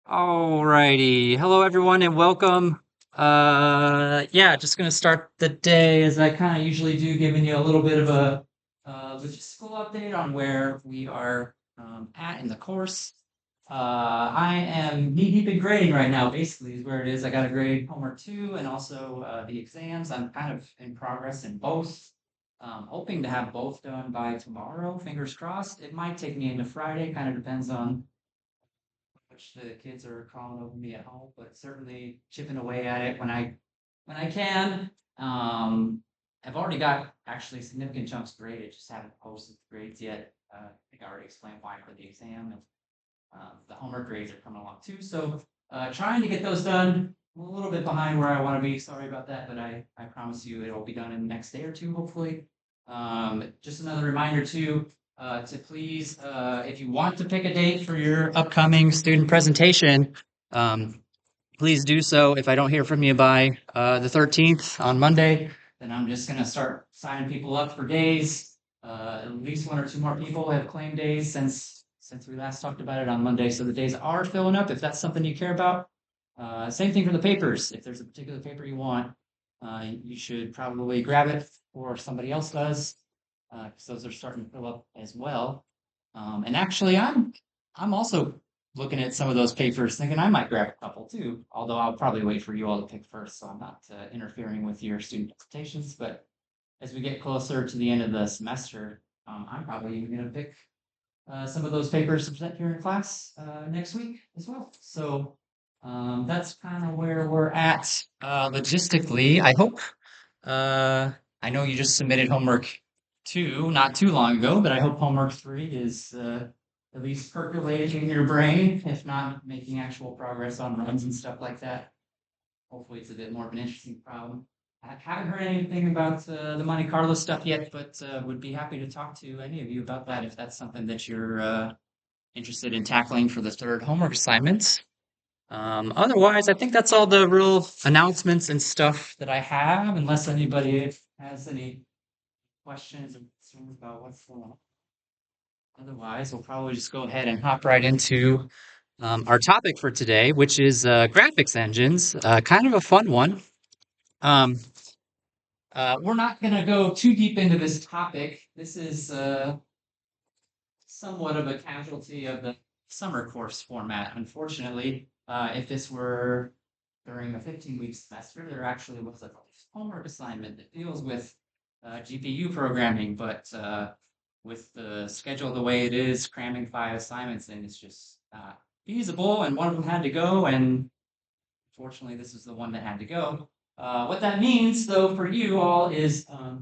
Alrighty. Hello, everyone, and welcome. Yeah, just gonna start the day as I kind of usually do, giving you a little bit of a logistical update on where we are at in the course. I am knee deep in grading right now, basically, is where it is. I got to grade homework 2 and also the exams. I'm kind of in progress in both. Hoping to have both done by tomorrow, fingers crossed. It might take me into Friday, kind of depends on which the kids are calling over me at home, but certainly chipping away at it when I can. I've already got actually significant chunks graded, just haven't posted the grades yet. I think I already explained why for the exam, and the homework grades are coming along too. So trying to get those done. I'm a little bit behind where I want to be. Sorry about that, but I promise you it'll be done in the next day or two, hopefully. Just another reminder too, to please, if you want to pick a date for your upcoming student presentation, um, please do so. If I don't hear from you by the 13th on Monday, then I'm just going to start signing people up for days. At least one or two more people have claimed days since we last talked about it on Monday. So the days are filling up if that's something you care about. Same thing for the papers. If there's a particular paper you want, you should probably grab it or somebody else does, because those are starting to fill up as well. And actually, I'm also looking at some of those papers, thinking I might grab a couple too. Although I'll probably wait for you all to pick first, so I'm not interfering with your student presentations. But as we get closer to the end of the semester, I'm probably even going to pick some of those papers to present here in class next week as well. So that's kind of where we're at logistically. I hope. I know you just submitted homework 2 not too long ago, but I hope homework 3 is at least percolating in your brain, if not making actual progress on runs and stuff like that. Hopefully, it's a bit more of an interesting problem. I haven't heard anything about the Monte Carlo stuff yet, but would be happy to talk to any of you about that if that's something that you're interested in tackling for the third homework assignment. Otherwise, I think that's all the real announcements and stuff that I have, unless anybody has any questions or concerns about what's going on. Otherwise, we'll probably just go ahead and hop right into our topic for today, which is graphics engines. Kind of a fun one. Um, we're not going to go too deep into this topic. This is somewhat of a casualty of the summer course format. Unfortunately, if this were during a 15-week semester, there actually was a homework assignment that deals with GPU programming, but with the schedule the way it is, cramming 5 assignments in is just not feasible, and one of them had to go, and unfortunately, this is the one that had to go. What that means, though, for you all is that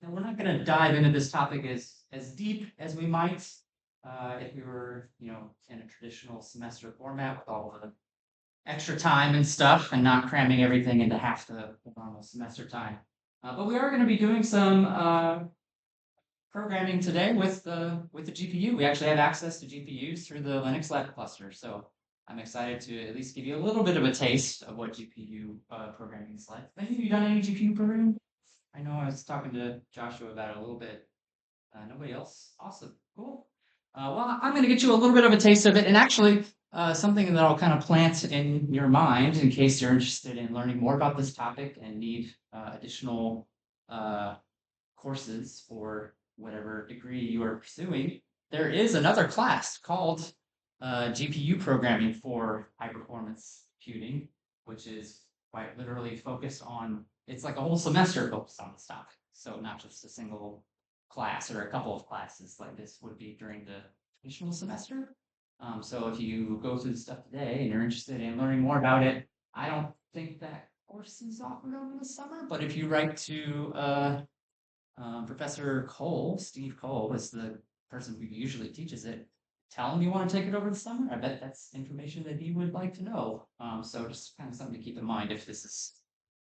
we're not going to dive into this topic as deep as we might if we were, in a traditional semester format with all the extra time and stuff, and not cramming everything into half the normal semester time. But we are going to be doing some programming today with the GPU. We actually have access to GPUs through the Linux Lab cluster, so I'm excited to at least give you a little bit of a taste of what GPU programming is like. Have you done any GPU programming? I know I was talking to Joshua about it a little bit. Nobody else? Awesome. Cool. Well, I'm going to get you a little bit of a taste of it, and actually, something that I'll kind of plant in your mind in case you're interested in learning more about this topic and need additional courses for whatever degree you are pursuing. There is another class called GPU programming for high performance computing, which is quite literally focused on, it's like a whole semester focused on this topic. So not just a single class or a couple of classes like this would be during the traditional semester. So if you go through the stuff today and you're interested in learning more about it, I don't think that course is offered over the summer, but if you write to Professor Cole, Steve Cole is the person who usually teaches it, tell him you want to take it over the summer. I bet that's information that he would like to know. So just kind of something to keep in mind if this is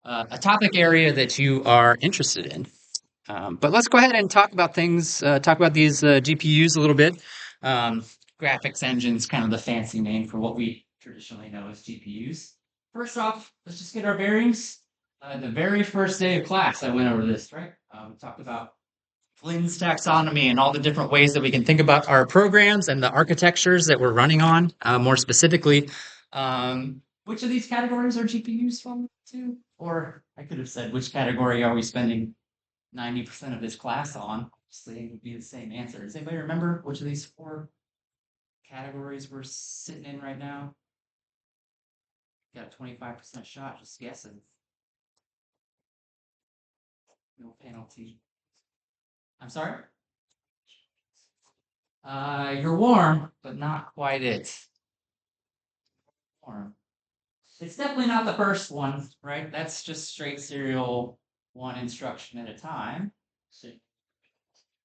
a topic area that you are interested in. But let's go ahead and talk about things, talk about these GPUs a little bit. Um, Graphics engines, kind of the fancy name for what we traditionally know as GPUs. First off, let's just get our bearings. The very first day of class, I went over this, right? We talked about Flynn's taxonomy and all the different ways that we can think about our programs and the architectures that we're running on. More specifically, Which of these categories are GPUs falling into? Or I could have said, which category are we spending 90% of this class on? Obviously, it would be the same answer. Does anybody remember which of these four categories we're sitting in right now? Got a 25% shot, just guessing. No penalty. I'm sorry? You're warm, but not quite it. Warm. It's definitely not the first one, right? That's just straight serial, one instruction at a time. So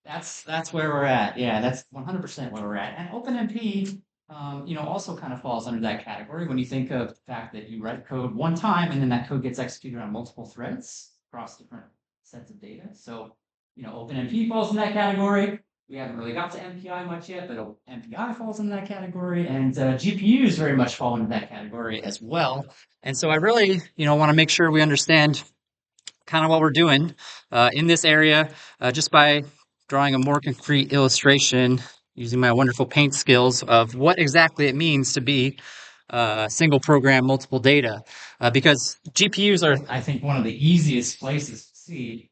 that's where we're at. Yeah, that's 100% where we're at. And OpenMP, also kind of falls under that category when you think of the fact that you write code one time and then that code gets executed on multiple threads across different sets of data. So, OpenMP falls in that category. We haven't really got to MPI much yet, but MPI falls in that category, and GPUs very much fall into that category as well. And so I really, want to make sure we understand kind of what we're doing in this area just by drawing a more concrete illustration using my wonderful paint skills of what exactly it means to be single program, multiple data. Because GPUs are, I think, one of the easiest places to see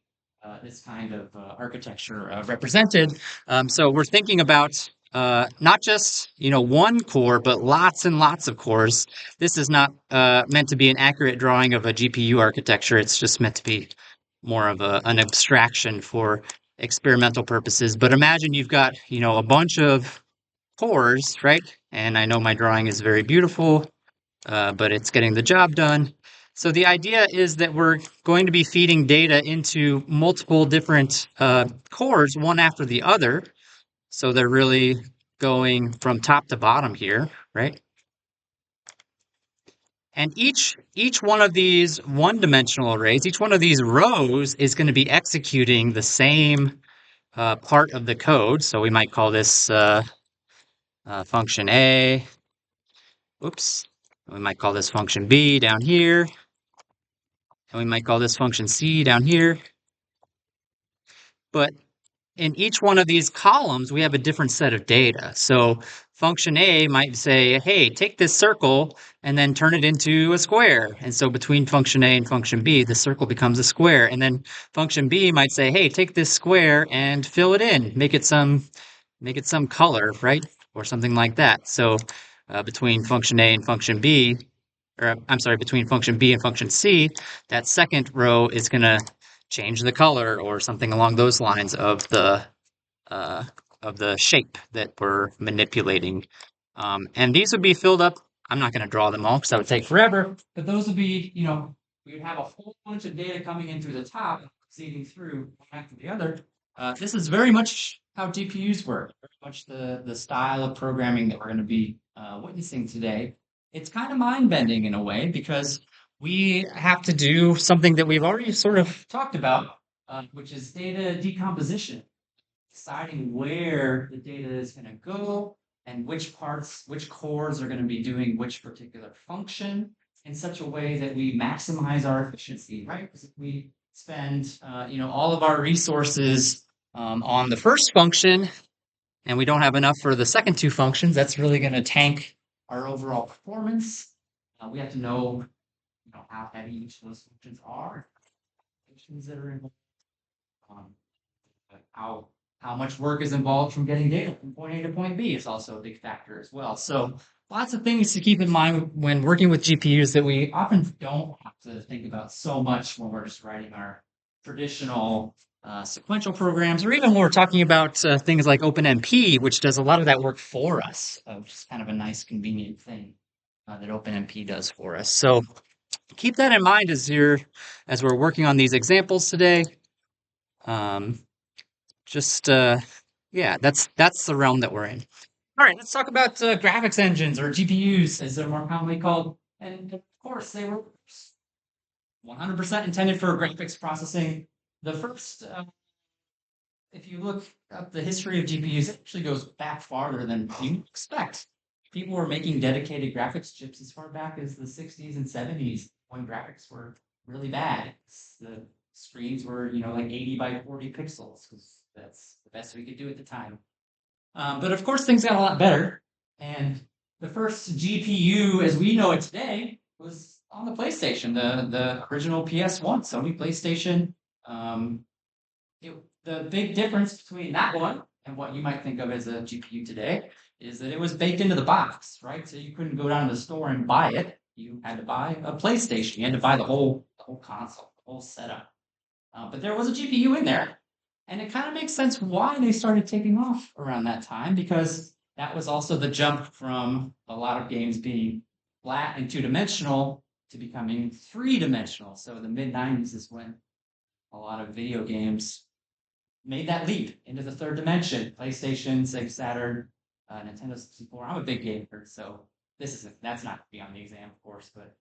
this kind of architecture represented. So we're thinking about not just one core, but lots and lots of cores. This is not meant to be an accurate drawing of a GPU architecture. It's just meant to be more of an abstraction for experimental purposes. But imagine you've got a bunch of cores, right? And I know my drawing is very beautiful, but it's getting the job done. So the idea is that we're going to be feeding data into multiple different cores, one after the other. So they're really going from top to bottom here, right? And each one of these one-dimensional arrays, each one of these rows is going to be executing the same part of the code. So we might call this function A. Oops. We might call this function B down here. And we might call this function C down here. But in each one of these columns, we have a different set of data. So function A might say, hey, take this circle and then turn it into a square. And so between function A and function B, the circle becomes a square. And then function B might say, hey, take this square and fill it in, make it some color, right? Or something like that. So between function A and function B, or I'm sorry, between function B and function C, that second row is going to change the color or something along those lines of uh, the shape that we're manipulating. And these would be filled up. I'm not going to draw them all because that would take forever. But those would be, we would have a whole bunch of data coming in through the top, seeding through one after the other. This is very much how GPUs work, very much the style of programming that we're going to be witnessing today. It's kind of mind-bending in a way because we have to do something that we've already sort of talked about, which is data decomposition, deciding where the data is going to go and which cores are going to be doing which particular function in such a way that we maximize our efficiency, right? Because if we spend, all of our resources on the first function and we don't have enough for the second two functions, that's really going to tank our overall performance. We have to know, how heavy each of those functions are, functions that are involved, um, how much work is involved from getting data from point A to point B is also a big factor as well. So lots of things to keep in mind when working with GPUs that we often don't have to think about so much when we're just writing our traditional sequential programs, or even when we're talking about things like OpenMP, which does a lot of that work for us, which is kind of a nice, convenient thing that OpenMP does for us. So keep that in mind as we're working on these examples today. Yeah, that's the realm that we're in. All right, let's talk about graphics engines, or GPUs, as they're more commonly called. And of course, they were 100% intended for graphics processing. The first, if you look up the history of GPUs, it actually goes back farther than you expect. People were making dedicated graphics chips as far back as the 60s and 70s when graphics were really bad. The screens were, like 80 by 40 pixels, because that's the best we could do at the time. But of course, things got a lot better. And the first GPU as we know it today was on the PlayStation, the original PS1, Sony PlayStation. Um, the big difference between that one and what you might think of as a GPU today is that it was baked into the box, right? So you couldn't go down to the store and buy it. You had to buy a PlayStation. You had to buy the whole console, the whole setup. But there was a GPU in there, and it kind of makes sense why they started taking off around that time, because that was also the jump from a lot of games being flat and two-dimensional to becoming three-dimensional. So the mid-90s is when a lot of video games made that leap into the third dimension. PlayStation, Sega Saturn, Nintendo 64. I'm a big gamer, so that's not beyond the exam, of course, but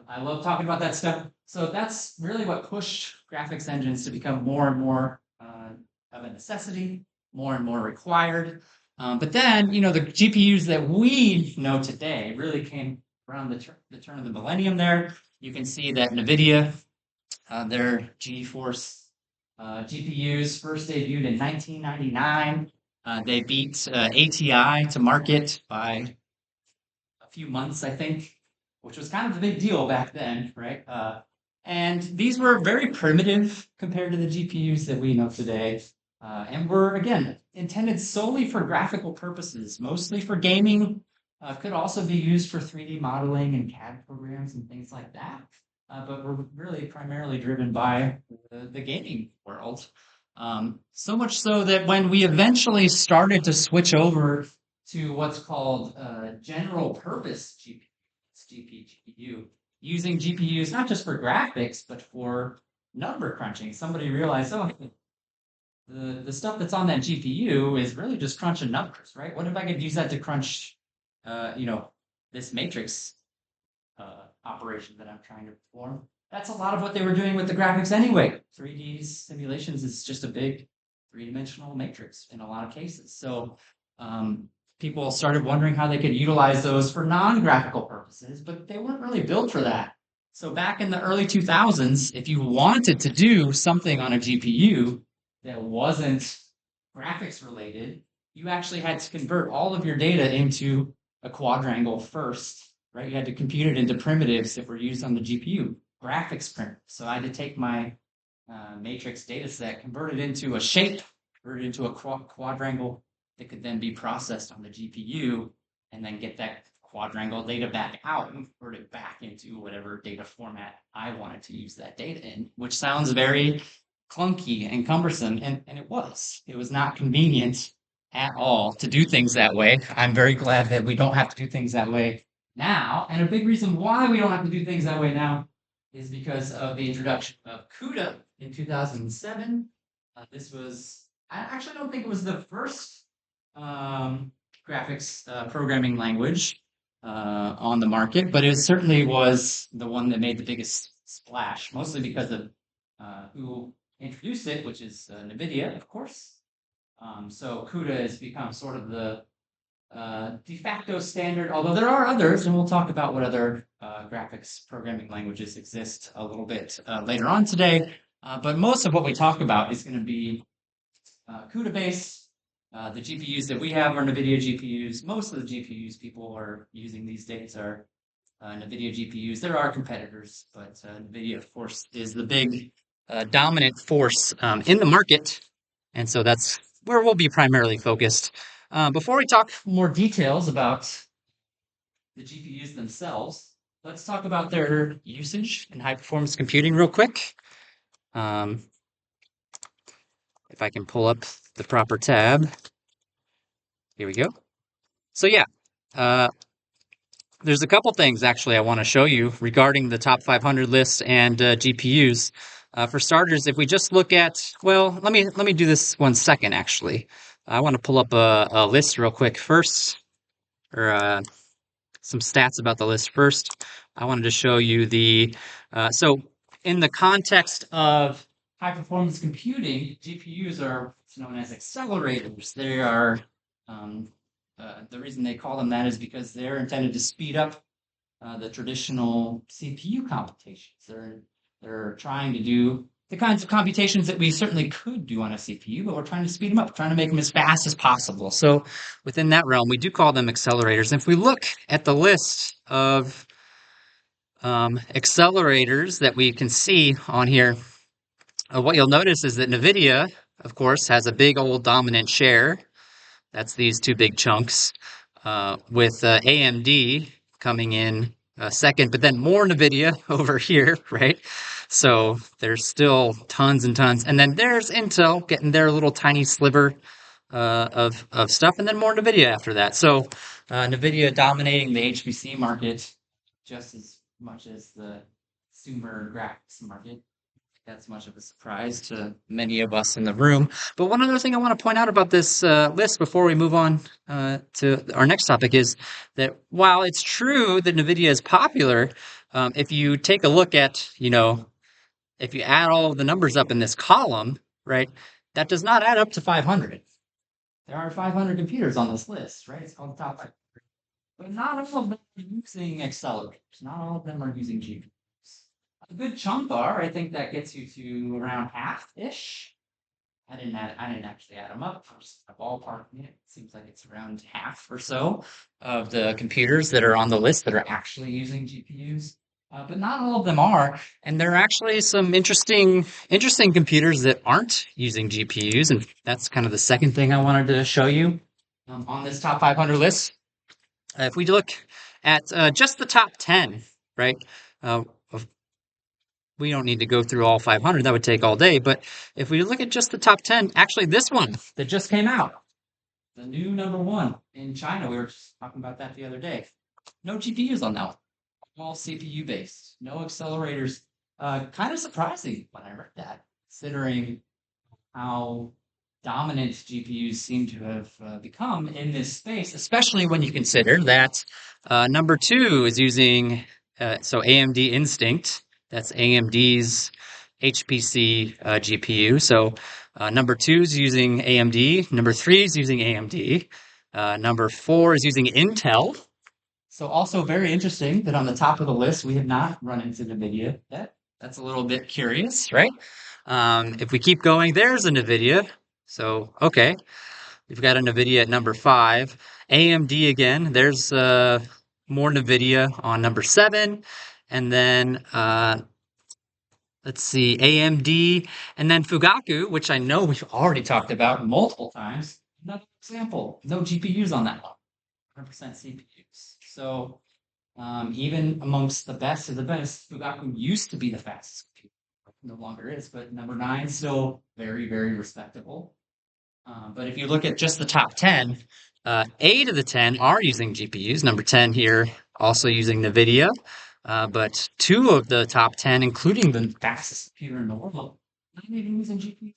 I love talking about that stuff. So that's really what pushed graphics engines to become more and more of a necessity, more and more required. But then, the GPUs that we know today really came around the turn of the millennium there. You can see that NVIDIA, their GeForce GPUs first debuted in 1999. They beat ATI to market by a few months, I think, which was kind of a big deal back then, right? And these were very primitive compared to the GPUs that we know today, and were, again, intended solely for graphical purposes, mostly for gaming. Could also be used for 3D modeling and CAD programs and things like that. But were really primarily driven by the gaming world. So much so that when we eventually started to switch over to what's called general purpose GPU, using GPUs not just for graphics, but for number crunching. Somebody realized, oh, the stuff that's on that GPU is really just crunching numbers, right? What if I could use that to crunch, this matrix operation that I'm trying to perform? That's a lot of what they were doing with the graphics anyway. 3D simulations is just a big three-dimensional matrix in a lot of cases. So people started wondering how they could utilize those for non-graphical purposes, but they weren't really built for that. So back in the early 2000s, if you wanted to do something on a GPU that wasn't graphics related, you actually had to convert all of your data into a quadrangle first, right? You had to compute it into primitives that were used on the GPU, graphics primitives. So I had to take my matrix data set, convert it into a shape, convert it into a quadrangle that could then be processed on the GPU, and then get that quadrangle data back out and convert it back into whatever data format I wanted to use that data in, which sounds very clunky and cumbersome, and it was. It was not convenient at all to do things that way. I'm very glad that we don't have to do things that way now, and a big reason why we don't have to do things that way now is because of the introduction of CUDA in 2007. This was, I actually don't think it was the first graphics programming language on the market, but it certainly was the one that made the biggest splash, mostly because of who introduced it, which is NVIDIA, of course. So CUDA has become sort of the de facto standard, although there are others, and we'll talk about what other graphics programming languages exist a little bit later on today. But most of what we talk about is going to be CUDA-based. The GPUs that we have are NVIDIA GPUs. Most of the GPUs people are using these days are NVIDIA GPUs. There are competitors, but NVIDIA, of course, is the big dominant force in the market. And so that's where we'll be primarily focused. Before we talk more details about the GPUs themselves, let's talk about their usage in high-performance computing real quick. If I can pull up the proper tab. Here we go. So yeah, there's a couple things actually I want to show you regarding the top 500 list and GPUs. For starters, if we just look at, well, let me do this 1 second actually. I want to pull up a list real quick first, or some stats about the list first. I wanted to show you so in the context of high performance computing, GPUs are known as accelerators. They are, the reason they call them that is because they're intended to speed up the traditional CPU computations. They're trying to do the kinds of computations that we certainly could do on a CPU, but we're trying to speed them up, trying to make them as fast as possible. So within that realm, we do call them accelerators. And if we look at the list of accelerators that we can see on here, what you'll notice is that NVIDIA, of course, has a big old dominant share. That's these two big chunks, with AMD coming in second, but then more NVIDIA over here, right? So there's still tons and tons. And then there's Intel getting their little tiny sliver of stuff, and then more NVIDIA after that. So NVIDIA dominating the HPC market just as much as the consumer graphics market. That's much of a surprise to many of us in the room. But one other thing I want to point out about this list before we move on to our next topic is that while it's true that NVIDIA is popular, if you take a look at, if you add all of the numbers up in this column, right, that does not add up to 500. There are 500 computers on this list, right? It's called the top 500. But not all of them are using accelerators. Not all of them are using GPUs. A good chunk are. I think that gets you to around half-ish. I didn't actually add them up. I'm just ballparking it. It seems like it's around half or so of the computers that are on the list that are actually using GPUs. But not all of them are, and there are actually some interesting computers that aren't using GPUs, and that's kind of the second thing I wanted to show you on this top 500 list. If we look at just the top 10, right? We don't need to go through all 500. That would take all day. But if we look at just the top 10, actually this one that just came out, the new number one in China, we were just talking about that the other day. No GPUs on that one. All CPU based, no accelerators. Kind of surprising when I read that, considering how dominant GPUs seem to have become in this space, especially when you consider that number two is using so AMD Instinct. That's AMD's HPC GPU. So number two is using AMD. Number three is using AMD. Number four is using Intel. So also very interesting that on the top of the list, we have not run into NVIDIA yet. That's a little bit curious, right? If we keep going, there's a NVIDIA. So, okay, we've got a NVIDIA at number 5. AMD again, there's more NVIDIA on number 7. And then, let's see, AMD, and then Fugaku, which I know we've already talked about multiple times. Another example, no GPUs on that one, 100% CPUs. So even amongst the best of the best, Fugaku used to be the fastest computer. No longer is, but number 9 still very, very respectable. But if you look at just the top 10, 8 of the 10 are using GPUs. Number 10 here also using NVIDIA. But 2 of the top 10, including the fastest computer in the world, not even using GPUs.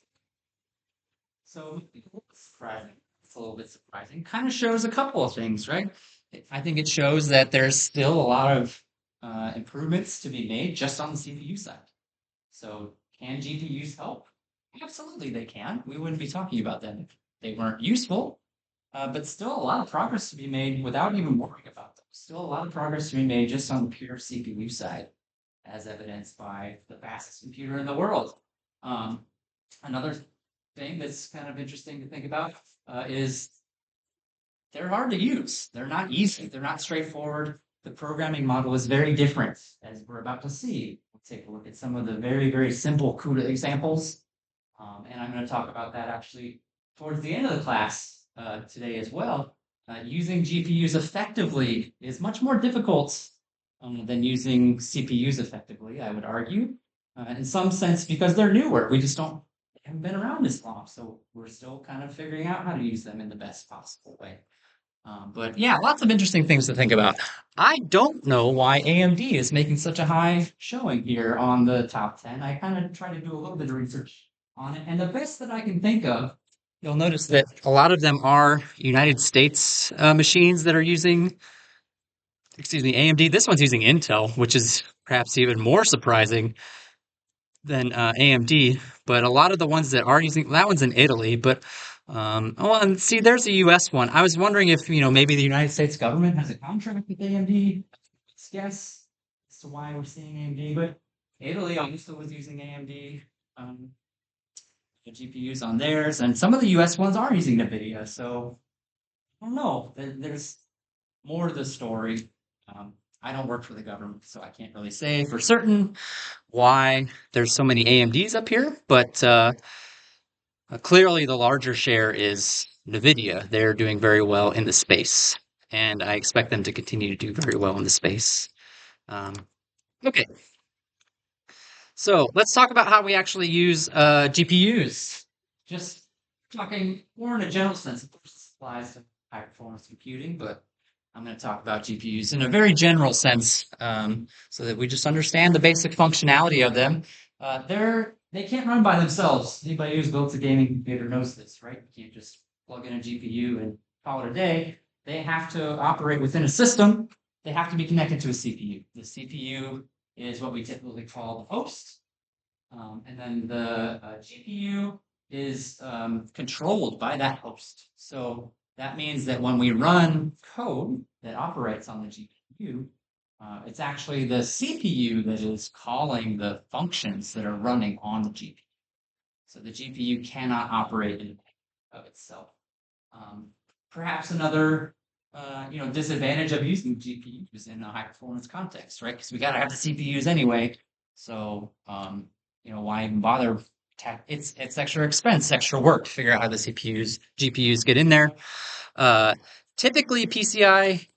So it's a little bit surprising. It's a little bit surprising. Kind of shows a couple of things, right? I think it shows that there's still a lot of improvements to be made just on the CPU side. So can GPUs help? Absolutely, they can. We wouldn't be talking about them if they weren't useful. But still a lot of progress to be made without even worrying about them. Still a lot of progress to be made just on the pure CPU side, as evidenced by the fastest computer in the world. Another thing that's kind of interesting to think about is they're hard to use. They're not easy. They're not straightforward. The programming model is very different, as we're about to see. We'll take a look at some of the very, very simple CUDA examples. And I'm going to talk about that actually towards the end of the class today as well. Using GPUs effectively is much more difficult than using CPUs effectively, I would argue. In some sense, because they're newer. They haven't been around this long. So we're still kind of figuring out how to use them in the best possible way. But yeah, lots of interesting things to think about. I don't know why AMD is making such a high showing here on the top 10. I kind of try to do a little bit of research on it. And the best that I can think of, you'll notice that a lot of them are United States machines that are using, AMD. This one's using Intel, which is perhaps even more surprising than AMD. But a lot of the ones that are using, that one's in Italy, but oh, and see, there's a U.S. one. I was wondering if, maybe the United States government has a contract with AMD. Let's guess as to why we're seeing AMD, but Italy also was using AMD. the GPUs on theirs, and some of the US ones are using NVIDIA. So I don't know. There's more to the story. Um, I don't work for the government, so I can't really say for certain why there's so many AMDs up here, but clearly the larger share is NVIDIA. They're doing very well in the space, and I expect them to continue to do very well in the space. Um, okay, so let's talk about how we actually use GPUs. Just talking more in a general sense. Of course, this applies to high performance computing, but I'm going to talk about GPUs in a very general sense, so that we just understand the basic functionality of them. They can't run by themselves. Anybody who's built a gaming computer knows this, right? You can't just plug in a GPU and call it a day. They have to operate within a system. They have to be connected to a CPU. The CPU is what we typically call the host. And then the GPU is controlled by that host. So that means that when we run code that operates on the GPU, it's actually the CPU that is calling the functions that are running on the GPU. So the GPU cannot operate in of itself. Perhaps another disadvantage of using GPUs in a high performance context, right? Because we got to have the CPUs anyway. So why even bother? It's extra expense, extra work to figure out how the GPUs get in there. Typically, PCI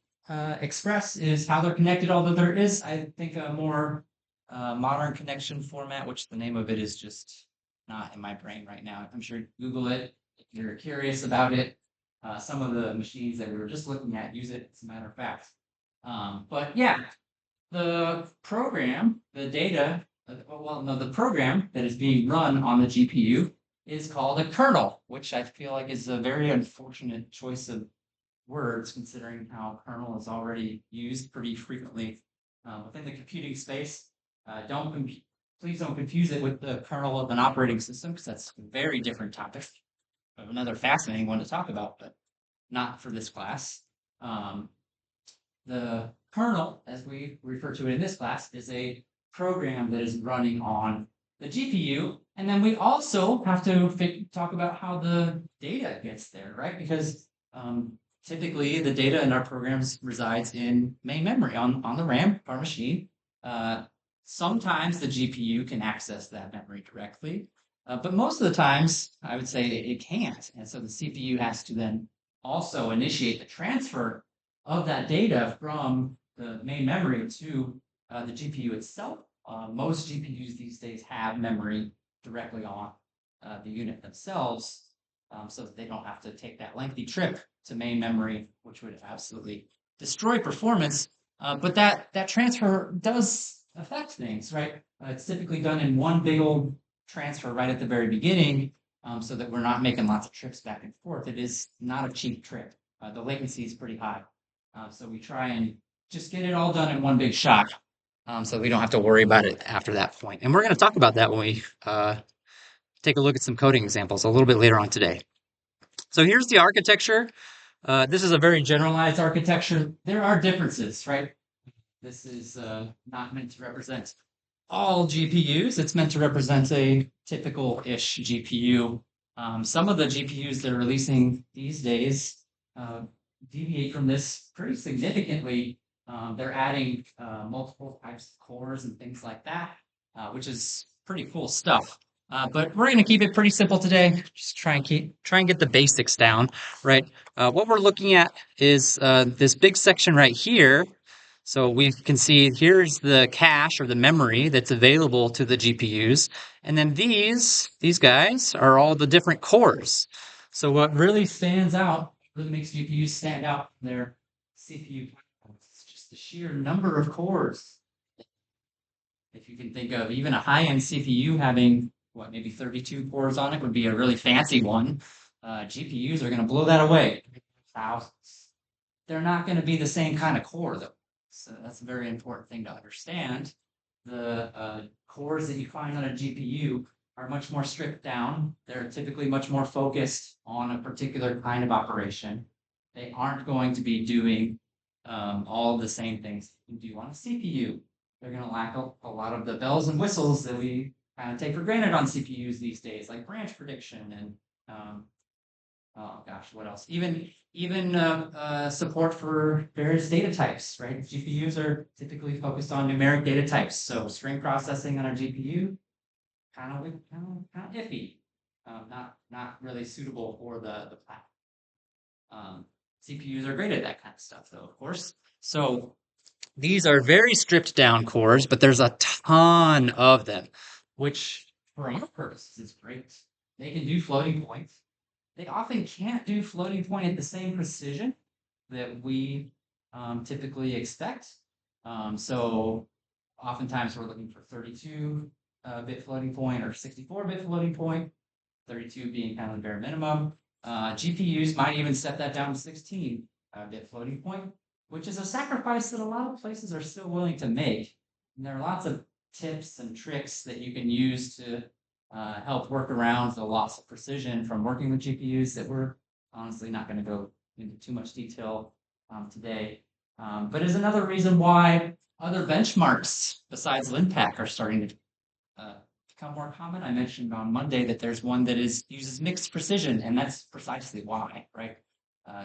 Express is how they're connected, although there is, I think, a more modern connection format, which the name of it is just not in my brain right now. I'm sure Google it if you're curious about it. Some of the machines that we were just looking at use it, as a matter of fact. But yeah, the program, the program that is being run on the GPU is called a kernel, which I feel like is a very unfortunate choice of words, considering how kernel is already used pretty frequently within the computing space. Please don't confuse it with the kernel of an operating system, because that's a very different topic. Another fascinating one to talk about, but not for this class. The kernel, as we refer to it in this class, is a program that is running on the GPU. And then we also have to talk about how the data gets there, right? Because typically the data in our programs resides in main memory on the RAM of our machine. Sometimes the GPU can access that memory directly, but most of the times I would say it can't. And so the CPU has to then also initiate the transfer of that data from the main memory to the GPU itself. Most GPUs these days have memory directly on the unit themselves, so that they don't have to take that lengthy trip to main memory, which would absolutely destroy performance. But that transfer does affect things, right? It's typically done in one big old transfer right at the very beginning, so that we're not making lots of trips back and forth. It is not a cheap trip. The latency is pretty high. So we try and just get it all done in one big shot, so we don't have to worry about it after that point. And we're going to talk about that when we take a look at some coding examples a little bit later on today. So here's the architecture. This is a very generalized architecture. There are differences, right? This is not meant to represent all GPUs. It's meant to represent a typical-ish GPU. Some of the GPUs they're releasing these days deviate from this pretty significantly. They're adding multiple types of cores and things like that, which is pretty cool stuff. But we're going to keep it pretty simple today. Just try and get the basics down, right? What we're looking at is this big section right here. So we can see here's the cache or the memory that's available to the GPUs. And then these guys are all the different cores. So what really stands out, really makes GPUs stand out from their CPU platforms, is just the sheer number of cores. If you can think of even a high-end CPU having, maybe 32 cores on it would be a really fancy one. GPUs are going to blow that away. Thousands. They're not going to be the same kind of core, though. So that's a very important thing to understand. The cores that you find on a GPU are much more stripped down. They're typically much more focused on a particular kind of operation. They aren't going to be doing all of the same things you do on a CPU. They're going to lack a lot of the bells and whistles that we kind of take for granted on CPUs these days, like branch prediction and oh gosh, what else? Even support for various data types, right? GPUs are typically focused on numeric data types, so string processing on a GPU kind of iffy, not really suitable for the platform. CPUs are great at that kind of stuff, though, of course. So these are very stripped down cores, but there's a ton of them, which for our purposes is great. They can do floating points. They often can't do floating point at the same precision that we typically expect. So oftentimes we're looking for 32-bit floating point or 64-bit floating point, 32 being kind of the bare minimum. GPUs might even set that down to 16-bit floating point, which is a sacrifice that a lot of places are still willing to make. And there are lots of tips and tricks that you can use to help work around the loss of precision from working with GPUs that we're honestly not going to go into too much detail today. But is another reason why other benchmarks besides LinPack are starting to become more common. I mentioned on Monday that there's one that uses mixed precision, and that's precisely why, right?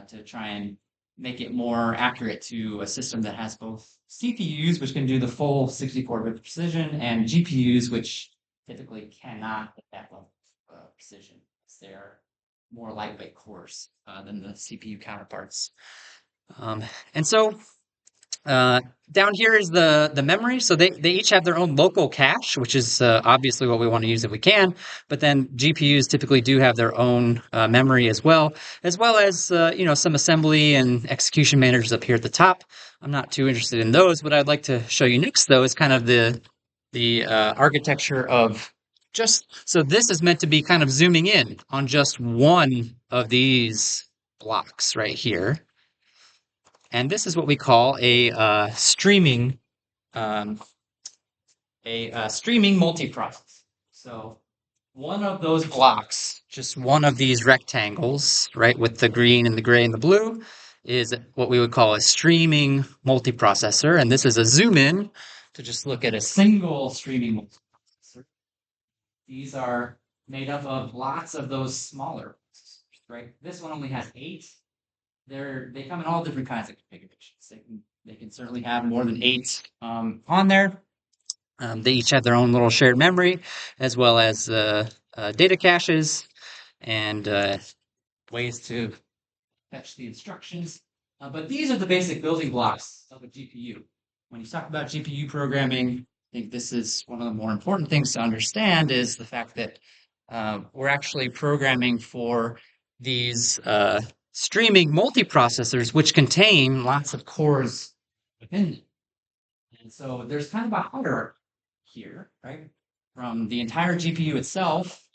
To try and make it more accurate to a system that has both CPUs, which can do the full 64-bit precision, and GPUs, which typically cannot at that level of precision. They're more lightweight cores than the CPU counterparts. And so down here is the memory. So they each have their own local cache, which is obviously what we want to use if we can. But then GPUs typically do have their own memory as well as some assembly and execution managers up here at the top. I'm not too interested in those. What I'd like to show you next, though, is kind of the architecture of so this is meant to be kind of zooming in on just one of these blocks right here. And this is what we call a streaming multiprocess. So one of those blocks, just one of these rectangles, right, with the green and the gray and the blue, is what we would call a streaming multiprocessor. And this is a zoom in to just look at a single streaming multiprocessor. These are made up of lots of those smaller processors, right? This one only has 8. They come in all different kinds of configurations. They can certainly have more than 8 on there. They each have their own little shared memory, as well as data caches and ways to fetch the instructions. But these are the basic building blocks of a GPU. When you talk about GPU programming, I think this is one of the more important things to understand is the fact that we're actually programming for these streaming multiprocessors, which contain lots of cores within them. And so there's kind of a hierarchy here, right? From the entire GPU itself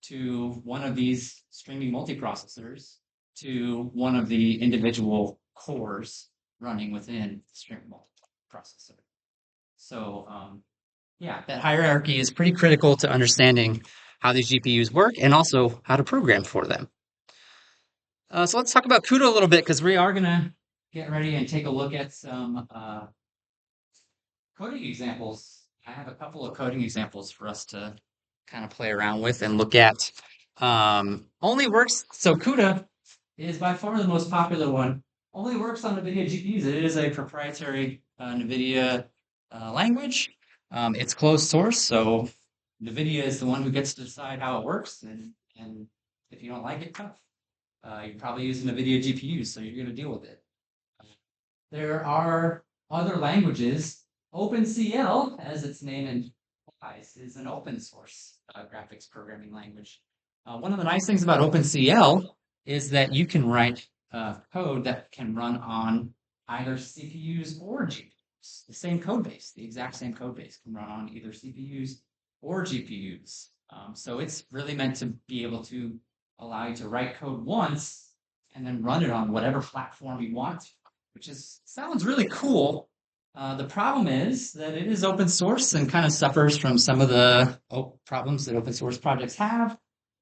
to one of these streaming multiprocessors to one of the individual cores running within the streaming multiprocessor. So yeah, that hierarchy is pretty critical to understanding how these GPUs work and also how to program for them. So let's talk about CUDA a little bit because we are going to get ready and take a look at some coding examples. I have a couple of coding examples for us to kind of play around with and look at. Only works, so CUDA is by far the most popular one. Only works on NVIDIA GPUs. It is a proprietary NVIDIA language. It's closed source, so NVIDIA is the one who gets to decide how it works, and if you don't like it, tough. You're probably using NVIDIA GPUs, so you're going to deal with it. There are other languages. OpenCL, as its name implies, is an open source graphics programming language. One of the nice things about OpenCL is that you can write code that can run on either CPUs or GPUs. The same code base, the exact same code base can run on either CPUs or GPUs. So it's really meant to be able to allow you to write code once and then run it on whatever platform you want, which sounds really cool. The problem is that it is open source and kind of suffers from some of the problems that open source projects have.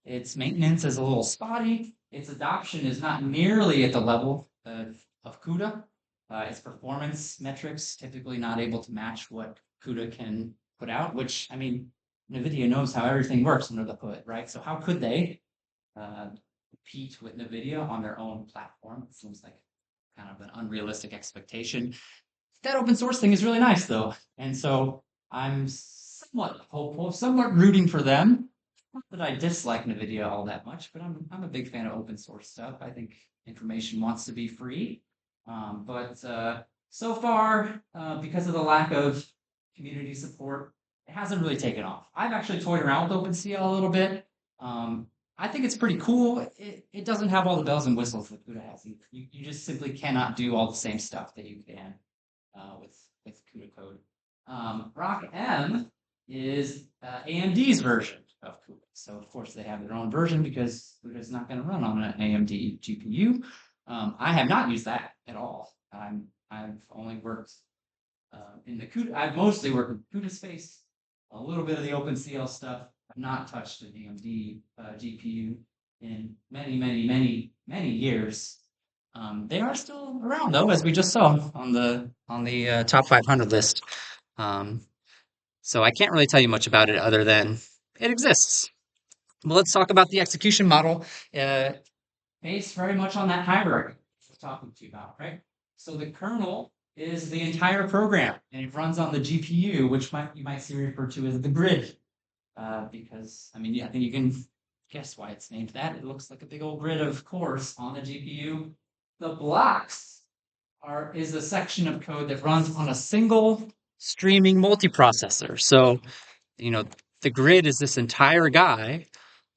Its maintenance is a little spotty. Its adoption is not nearly at the level of CUDA. Its performance metrics typically not able to match what CUDA can put out, which, I mean, NVIDIA knows how everything works under the hood, right? So how could they compete with NVIDIA on their own platform? It seems like kind of an unrealistic expectation. That open source thing is really nice though. And so I'm somewhat hopeful, somewhat rooting for them. Not that I dislike NVIDIA all that much, but I'm a big fan of open source stuff. I think information wants to be free. But so far, because of the lack of community support, it hasn't really taken off. I've actually toyed around with OpenCL a little bit. Um, I think it's pretty cool. It doesn't have all the bells and whistles that CUDA has either. You just simply cannot do all the same stuff that you can with CUDA code. Rock M is AMD's version of CUDA. So of course they have their own version because CUDA is not going to run on an AMD GPU. I have not used that at all. I've only worked in the CUDA. I've mostly worked in CUDA space, a little bit of the OpenCL stuff. I've not touched an AMD GPU in many years. They are still around though, as we just saw on the top 500 list. Um, so I can't really tell you much about it other than it exists. Well, let's talk about the execution model, based very much on that hierarchy I was talking to you about, right? So the kernel is the entire program, and it runs on the GPU, which you might see referred to as the grid, because I mean, yeah, I think you can guess why it's named that. It looks like a big old grid of cores on the GPU. The blocks is a section of code that runs on a single streaming multiprocessor. So, you know, the grid is this entire guy,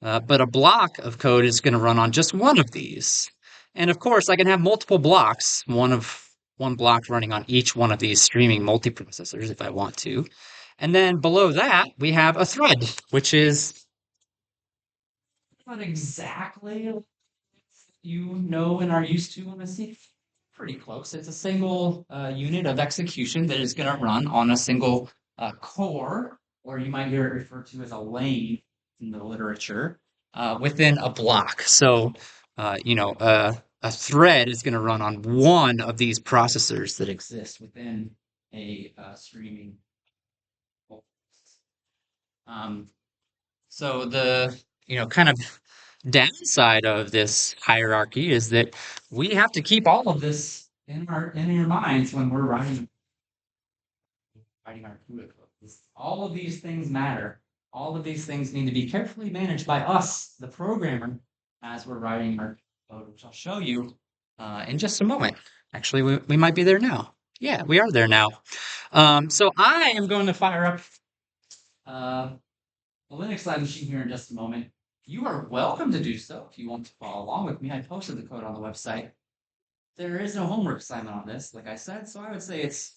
but a block of code is going to run on just one of these. And of course, I can have multiple blocks, one block running on each one of these streaming multiprocessors if I want to. And then below that, we have a thread, which is not exactly you know and are used to on a C. Pretty close. It's a single unit of execution that is going to run on a single core, or you might hear it referred to as a lane in the literature, within a block. So, a thread is going to run on one of these processors that exist within a streaming. Um, so the kind of downside of this hierarchy is that we have to keep all of this in our minds when we're writing our CUDA code. All of these things matter. All of these things need to be carefully managed by us, the programmer, as we're writing our code, which I'll show you in just a moment. Actually, we might be there now. Yeah, we are there now. So I am going to fire up a Linux Lab machine here in just a moment. You are welcome to do so if you want to follow along with me. I posted the code on the website. There is no homework assignment on this, like I said, so I would say it's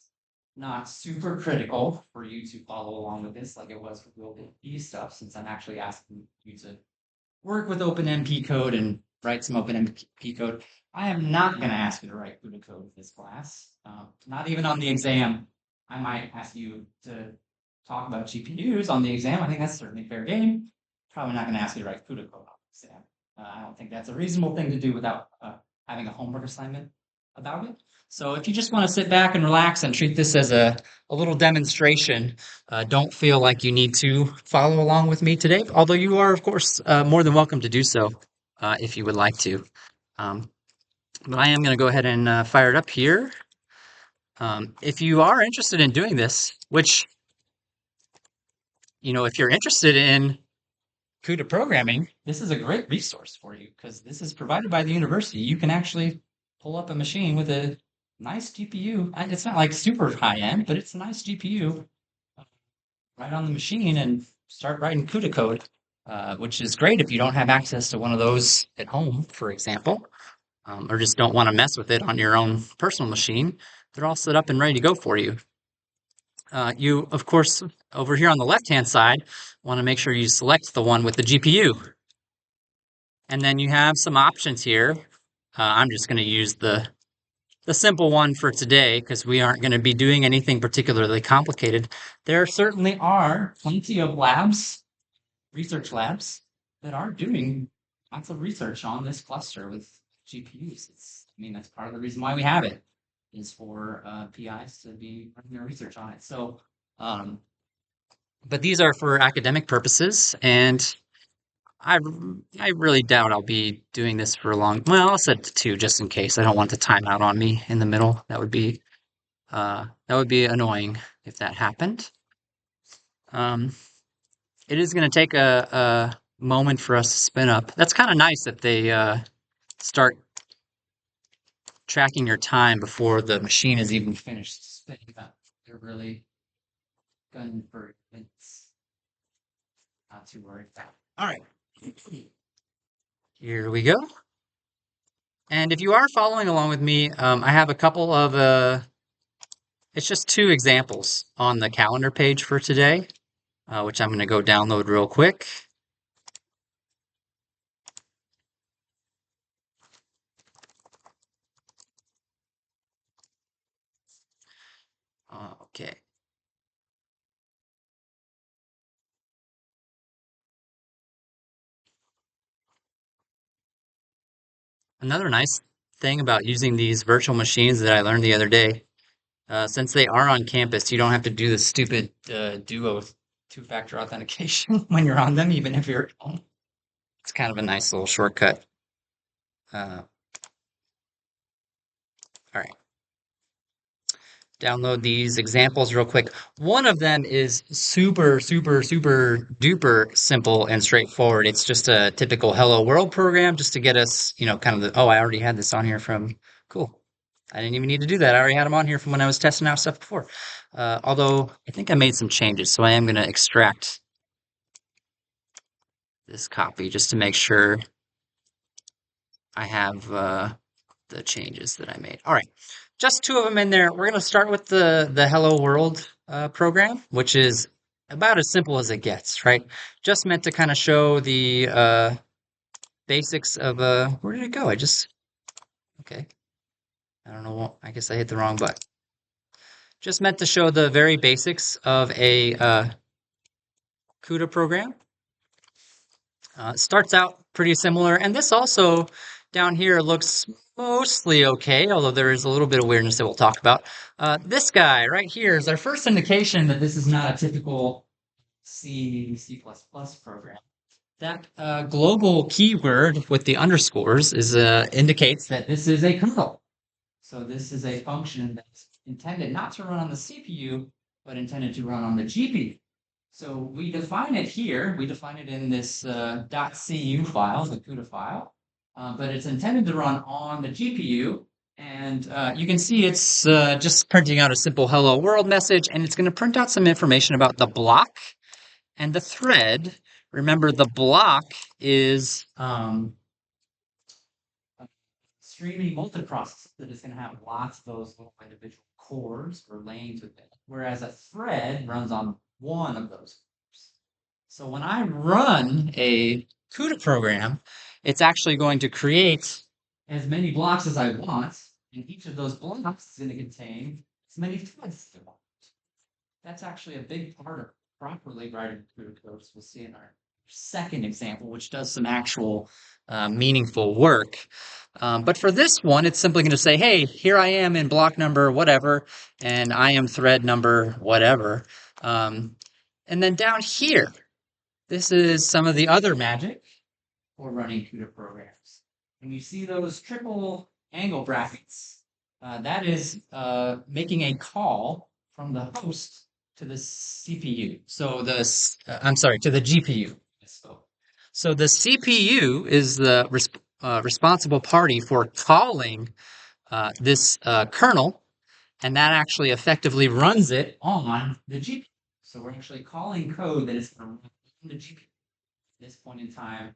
not super critical for you to follow along with this like it was for the OpenMP stuff, since I'm actually asking you to work with OpenMP code and write some OpenMP code. I am not going to ask you to write CUDA code in this class. Not even on the exam. I might ask you to talk about GPUs on the exam. I think that's certainly fair game. Probably not going to ask you to write CUDA code on the exam. I don't think that's a reasonable thing to do without having a homework assignment about it. So if you just want to sit back and relax and treat this as a little demonstration, don't feel like you need to follow along with me today, although you are, of course, more than welcome to do so if you would like to. But I am going to go ahead and fire it up here. If you are interested in doing this, which, if you're interested in CUDA programming, this is a great resource for you because this is provided by the university. You can actually pull up a machine with a nice GPU. It's not like super high end, but it's a nice GPU right on the machine and start writing CUDA code, which is great if you don't have access to one of those at home, for example, or just don't want to mess with it on your own personal machine. They're all set up and ready to go for you. You, of course, over here on the left-hand side, want to make sure you select the one with the GPU. And then you have some options here. I'm just going to use the simple one for today because we aren't going to be doing anything particularly complicated. There certainly are plenty of labs, research labs, that are doing lots of research on this cluster with GPUs. That's part of the reason why we have it, is for PIs to be running their research on it. So But these are for academic purposes, and I I really doubt I'll be doing this for a long. Well, I'll set it to two just in case. I don't want the timeout on me in the middle. That would be annoying if that happened. Um, it is going to take a moment for us to spin up. That's kind of nice that they start tracking your time before the machine is even finished spinning up. They're really gunning for minutes. Not too worried about. All right, here we go. And if you are following along with me, I have a couple of it's just two examples on the calendar page for today, which I'm going to go download real quick. Okay. Another nice thing about using these virtual machines that I learned the other day, since they are on campus, you don't have to do the stupid Duo two-factor authentication when you're on them, even if you're at home. It's kind of a nice little shortcut. All right. Download these examples real quick. One of them is super, super, super duper simple and straightforward. It's just a typical Hello World program just to get us, kind of oh, I already had this on here from, cool. I didn't even need to do that. I already had them on here from when I was testing out stuff before. Although I think I made some changes, so I am going to extract this copy just to make sure I have the changes that I made. All right, just two of them in there. We're going to start with the Hello World program, which is about as simple as it gets, right? Just meant to kind of show the basics of where did it go? Okay. I don't know. I guess I hit the wrong button. Just meant to show the very basics of a CUDA program. Starts out pretty similar, and this also down here looks mostly okay, although there is a little bit of weirdness that we'll talk about. This guy right here is our first indication that this is not a typical C++ program. That global keyword with the underscores indicates that this is a kernel. So this is a function that's intended not to run on the CPU, but intended to run on the GPU. So we define it here. We define it in this .cu file, the CUDA file, but it's intended to run on the GPU. And you can see it's just printing out a simple hello world message, and it's going to print out some information about the block and the thread. Remember, the block is streaming multiprocessor that is going to have lots of those little individual cores or lanes within it, whereas a thread runs on one of those cores. So when I run a CUDA program, it's actually going to create as many blocks as I want, and each of those blocks is going to contain as many threads as I want. That's actually a big part of properly writing CUDA code, as we'll see in our second example, which does some actual meaningful work. But for this one, it's simply going to say, hey, here I am in block number whatever, and I am thread number whatever. And then down here, this is some of the other magic for running CUDA programs. When you see those triple angle brackets, that is making a call from the host to the CPU. So I'm sorry, to the GPU. So the CPU is the responsible party for calling this kernel, and that actually effectively runs it on the GPU. So we're actually calling code that is going to run on the GPU. At this point in time,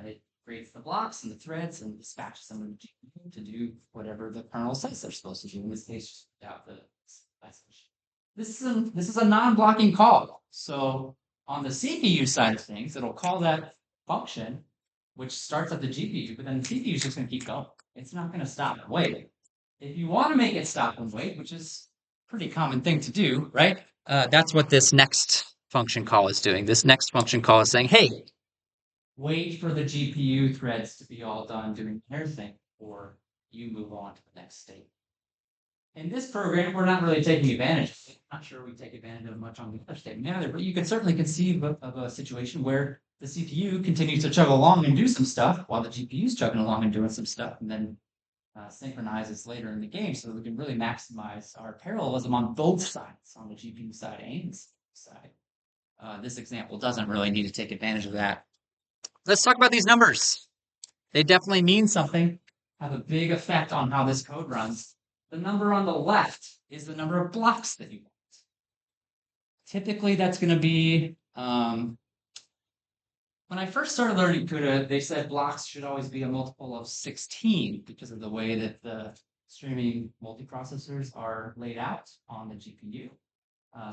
it creates the blocks and the threads and dispatches them to the GPU to do whatever the kernel says they're supposed to do. In this case, just without the message. This is a non-blocking call. So on the CPU side of things, it'll call that function, which starts at the GPU, but then the CPU is just going to keep going. It's not going to stop and wait. If you want to make it stop and wait, which is a pretty common thing to do, right? That's what this next function call is doing. This next function call is saying, hey, wait for the GPU threads to be all done doing their thing, or you move on to the next state. In this program, we're not really taking advantage of it. Not sure we take advantage of much on the other statement either, but you can certainly conceive of a situation where the CPU continues to chug along and do some stuff while the GPU is chugging along and doing some stuff, and then synchronizes later in the game so that we can really maximize our parallelism on both sides, on the GPU side and the CPU side. This example doesn't really need to take advantage of that. Let's talk about these numbers. They definitely mean something, have a big effect on how this code runs. The number on the left is the number of blocks that you want. Typically, that's going to be, when I first started learning CUDA, they said blocks should always be a multiple of 16 because of the way that the streaming multiprocessors are laid out on the GPU.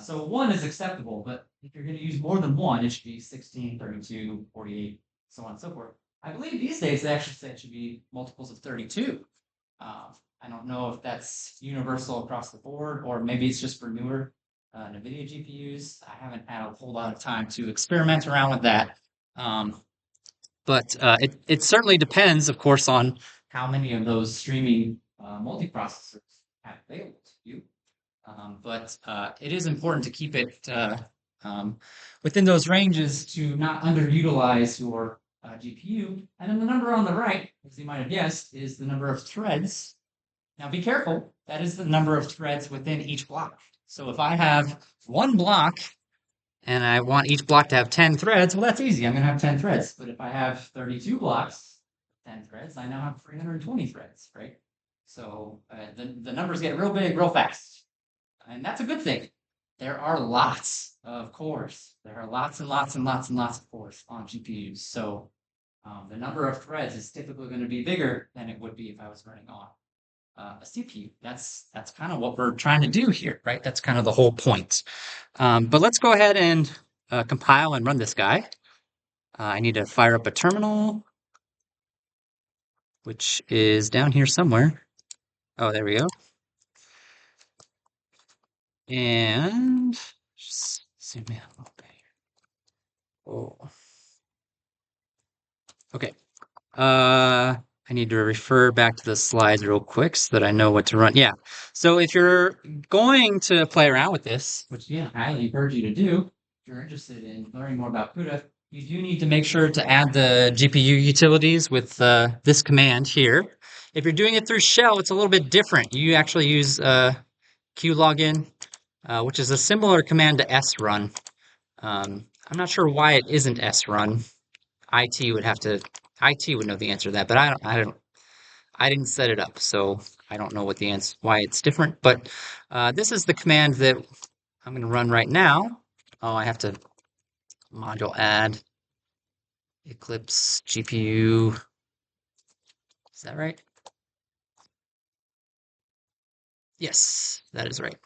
So 1 is acceptable, but if you're going to use more than 1, it should be 16, 32, 48, so on and so forth. I believe these days they actually say it should be multiples of 32. I don't know if that's universal across the board, or maybe it's just for newer NVIDIA GPUs. I haven't had a whole lot of time to experiment around with that. But it certainly depends, of course, on how many of those streaming multiprocessors have available to you. But it is important to keep it within those ranges to not underutilize your GPU. And then the number on the right, as you might have guessed, is the number of threads. Now be careful, that is the number of threads within each block. So if I have one block and I want each block to have 10 threads, well, that's easy. I'm going to have 10 threads. But if I have 32 blocks, 10 threads, I now have 320 threads, right? So the numbers get real big real fast. And that's a good thing. There are lots of cores. There are lots and lots and lots and lots of cores on GPUs. So the number of threads is typically going to be bigger than it would be if I was running on a CPU. That's kind of what we're trying to do here, right? That's kind of the whole point. But let's go ahead and compile and run this guy. I need to fire up a terminal, which is down here somewhere. Oh, there we go. And just zoom in a little bit here. Oh. Okay. I need to refer back to the slides real quick so that I know what to run. Yeah. So if you're going to play around with this, which I highly encourage you to do, if you're interested in learning more about CUDA, you do need to make sure to add the GPU utilities with this command here. If you're doing it through shell, it's a little bit different. You actually use qlogin, which is a similar command to srun. I'm not sure why it isn't srun. IT would know the answer to that, but I didn't set it up, so I don't know what the answer, why it's different. But this is the command that I'm going to run right now. Oh, I have to module add Eclipse GPU. Is that right? Yes, that is right.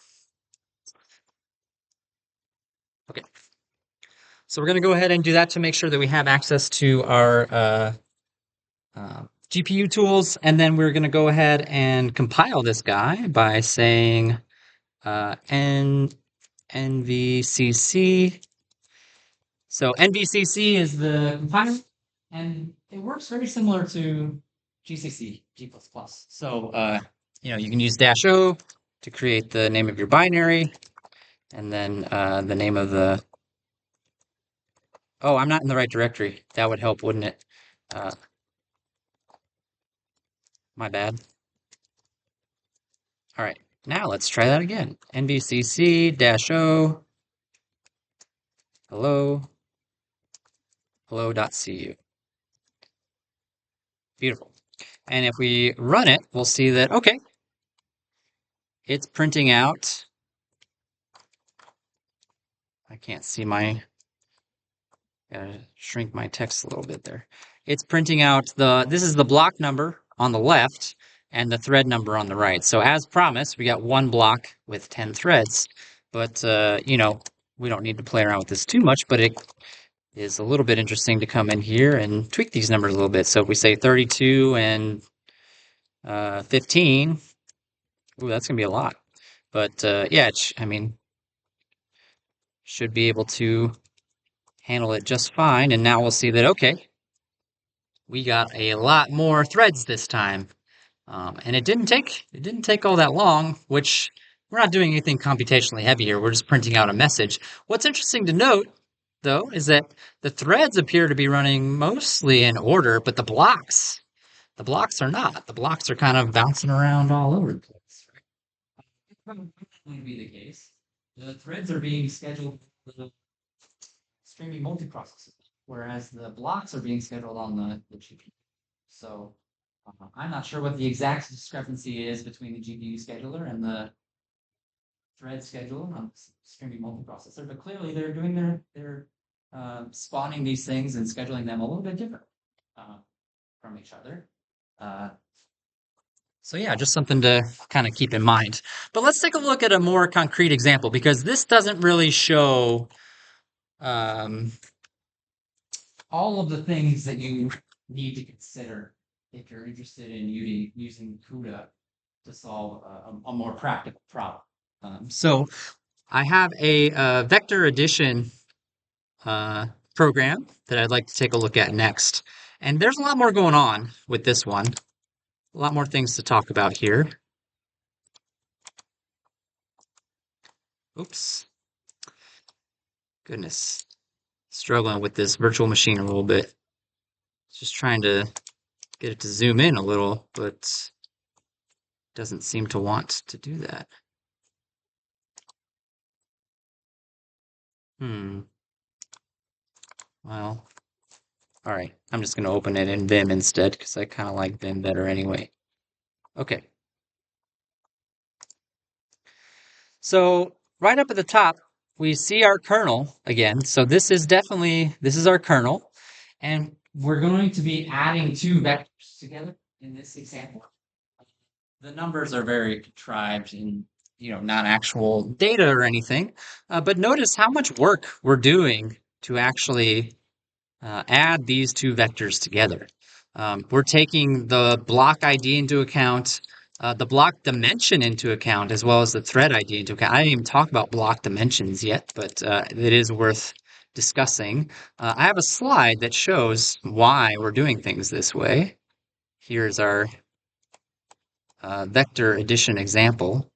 Okay. So we're going to go ahead and do that to make sure that we have access to our GPU tools, and then we're going to go ahead and compile this guy by saying NVCC. So NVCC is the compiler, and it works very similar to GCC, G++. So you can use -O to create the name of your binary, and then the name of the. Oh, I'm not in the right directory. That would help, wouldn't it? My bad. All right, now let's try that again. NVCC-O hello.cu. Beautiful. And if we run it, we'll see that, okay, it's printing out. I can't see gotta shrink my text a little bit there. It's printing out this is the block number on the left and the thread number on the right. So as promised, we got one block with 10 threads, but we don't need to play around with this too much, but it is a little bit interesting to come in here and tweak these numbers a little bit. So if we say 32 and 15, ooh, that's gonna be a lot. But yeah, should be able to handle it just fine. And now we'll see that, okay, we got a lot more threads this time. And it didn't take all that long, which we're not doing anything computationally heavy here. We're just printing out a message. What's interesting to note, though, is that the threads appear to be running mostly in order, but the blocks are not. The blocks are kind of bouncing around all over the place. It's probably going to be the case. The threads are being scheduled for the streaming multiprocessor, whereas the blocks are being scheduled on the GPU. So I'm not sure what the exact discrepancy is between the GPU scheduler and the thread scheduler on the streaming multiprocessor, but clearly they're doing their spawning these things and scheduling them a little bit different from each other. Uh, so yeah, just something to kind of keep in mind. But let's take a look at a more concrete example because this doesn't really show um, all of the things that you need to consider if you're interested in using CUDA to solve a more practical problem. So I have a vector addition uh, program that I'd like to take a look at next. And there's a lot more going on with this one, a lot more things to talk about here. Oops, goodness, struggling with this virtual machine a little bit. Just trying to get it to zoom in a little, but doesn't seem to want to do that. Well, all right. I'm just going to open it in Vim instead because I kind of like Vim better anyway. Okay. So right up at the top, we see our kernel again. So this is our kernel. And we're going to be adding two vectors together in this example. The numbers are very contrived and not actual data or anything. But notice how much work we're doing to actually add these two vectors together. We're taking the block ID into account, the block dimension into account, as well as the thread ID into account. I didn't even talk about block dimensions yet, but it is worth discussing. I have a slide that shows why we're doing things this way. Here's our vector addition example.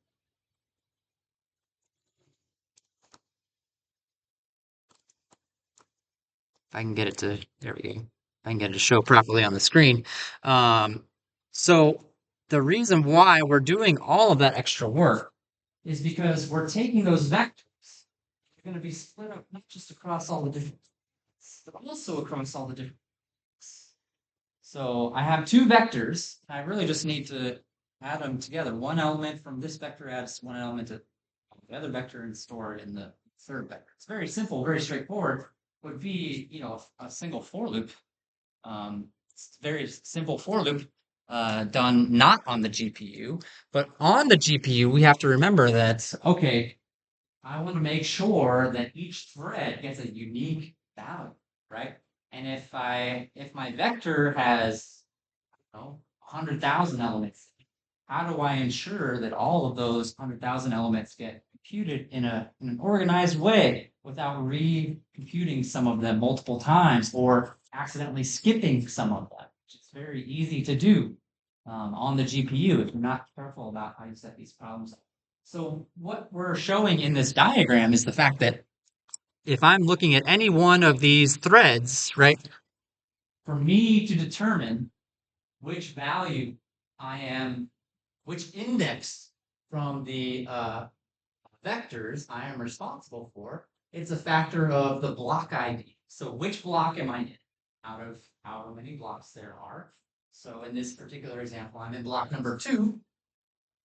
If I can get it to, there we go. If I can get it to show properly on the screen. So the reason why we're doing all of that extra work is because we're taking those vectors. They're going to be split up not just across all the different, but also across all the different. So I have two vectors. I really just need to add them together. One element from this vector adds one element to the other vector and store it in the third vector. It's very simple, very straightforward. Would be, a single for loop. It's a very simple for loop done not on the GPU, but on the GPU, we have to remember that, okay, I want to make sure that each thread gets a unique value, right? And if my vector has, 100,000 elements, how do I ensure that all of those 100,000 elements get computed in an organized way without recomputing some of them multiple times or accidentally skipping some of them, which is very easy to do on the GPU if you're not careful about how you set these problems up. So what we're showing in this diagram is the fact that if I'm looking at any one of these threads, right, for me to determine which value which index from the vectors I am responsible for, it's a factor of the block ID. So which block am I in out of however many blocks there are? So in this particular example, I'm in block number 2.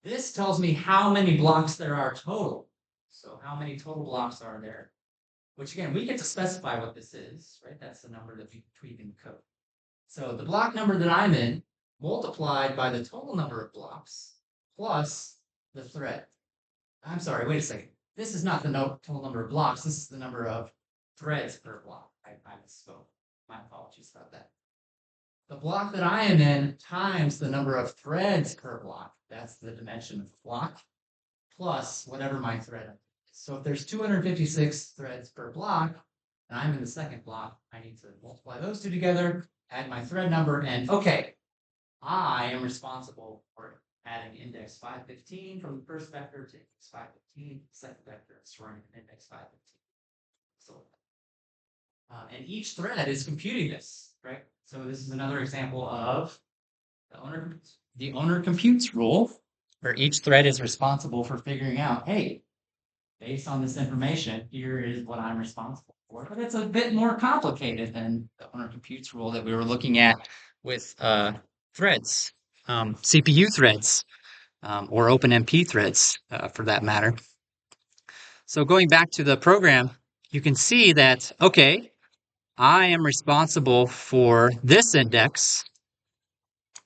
This tells me how many blocks there are total. So how many total blocks are there? Which again, we get to specify what this is, right? That's the number that we tweak in the code. So the block number that I'm in multiplied by the total number of blocks plus the thread. I'm sorry, wait a second. This is not the total number of blocks. This is the number of threads per block. I misspoke. My apologies about that. The block that I am in times the number of threads per block. That's the dimension of the block, plus whatever my thread is. So if there's 256 threads per block, and I'm in the second block, I need to multiply those two together, add my thread number, and okay, I am responsible for adding index 515 from the first vector to index 515, second vector, and storing an index 515. So, and each thread is computing this, right? So this is another example of the owner computes rule, where each thread is responsible for figuring out, hey, based on this information, here is what I'm responsible for. But it's a bit more complicated than the owner computes rule that we were looking at with threads, CPU threads, or OpenMP threads for that matter. So going back to the program, you can see that, okay, I am responsible for this index,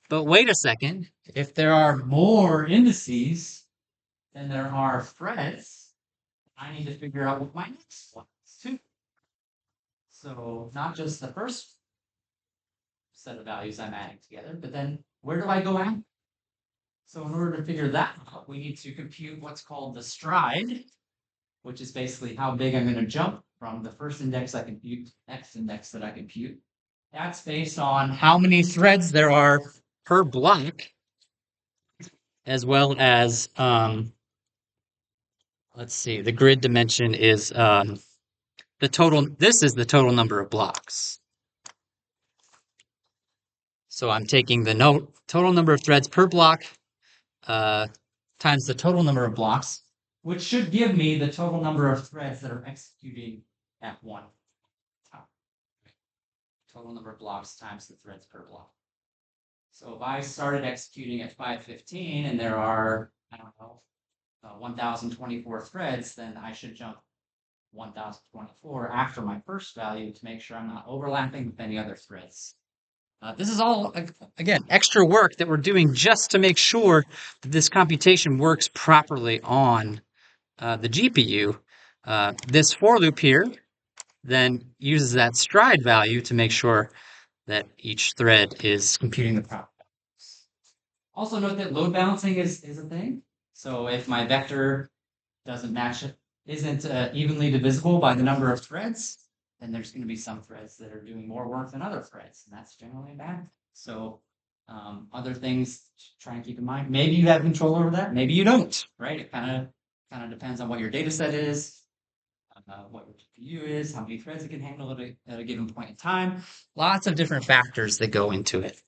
but wait a second, if there are more indices than there are threads, I need to figure out what my next one is too. So not just the first set of values I'm adding together, but then where do I go at? So in order to figure that out, we need to compute what's called the stride, which is basically how big I'm going to jump from the first index I compute to the next index that I compute. That's based on how many threads there are per block, as well as, let's see, the grid dimension is the total, this is the total number of blocks. So I'm taking the total number of threads per block times the total number of blocks, which should give me the total number of threads that are executing at one time. Total number of blocks times the threads per block. So if I started executing at 515 and there are, I don't know, 1024 threads, then I should jump 1024 after my first value to make sure I'm not overlapping with any other threads. This is all, again, extra work that we're doing just to make sure that this computation works properly on the GPU. This for loop here then uses that stride value to make sure that each thread is computing the proper values. Also note that load balancing is a thing. So if my vector doesn't match it, isn't evenly divisible by the number of threads, then there's going to be some threads that are doing more work than other threads, and that's generally bad. So other things to try and keep in mind. Maybe you have control over that, maybe you don't, right? It kind of depends on what your data set is, what your GPU is, how many threads it can handle at a given point in time. Lots of different factors that go into it.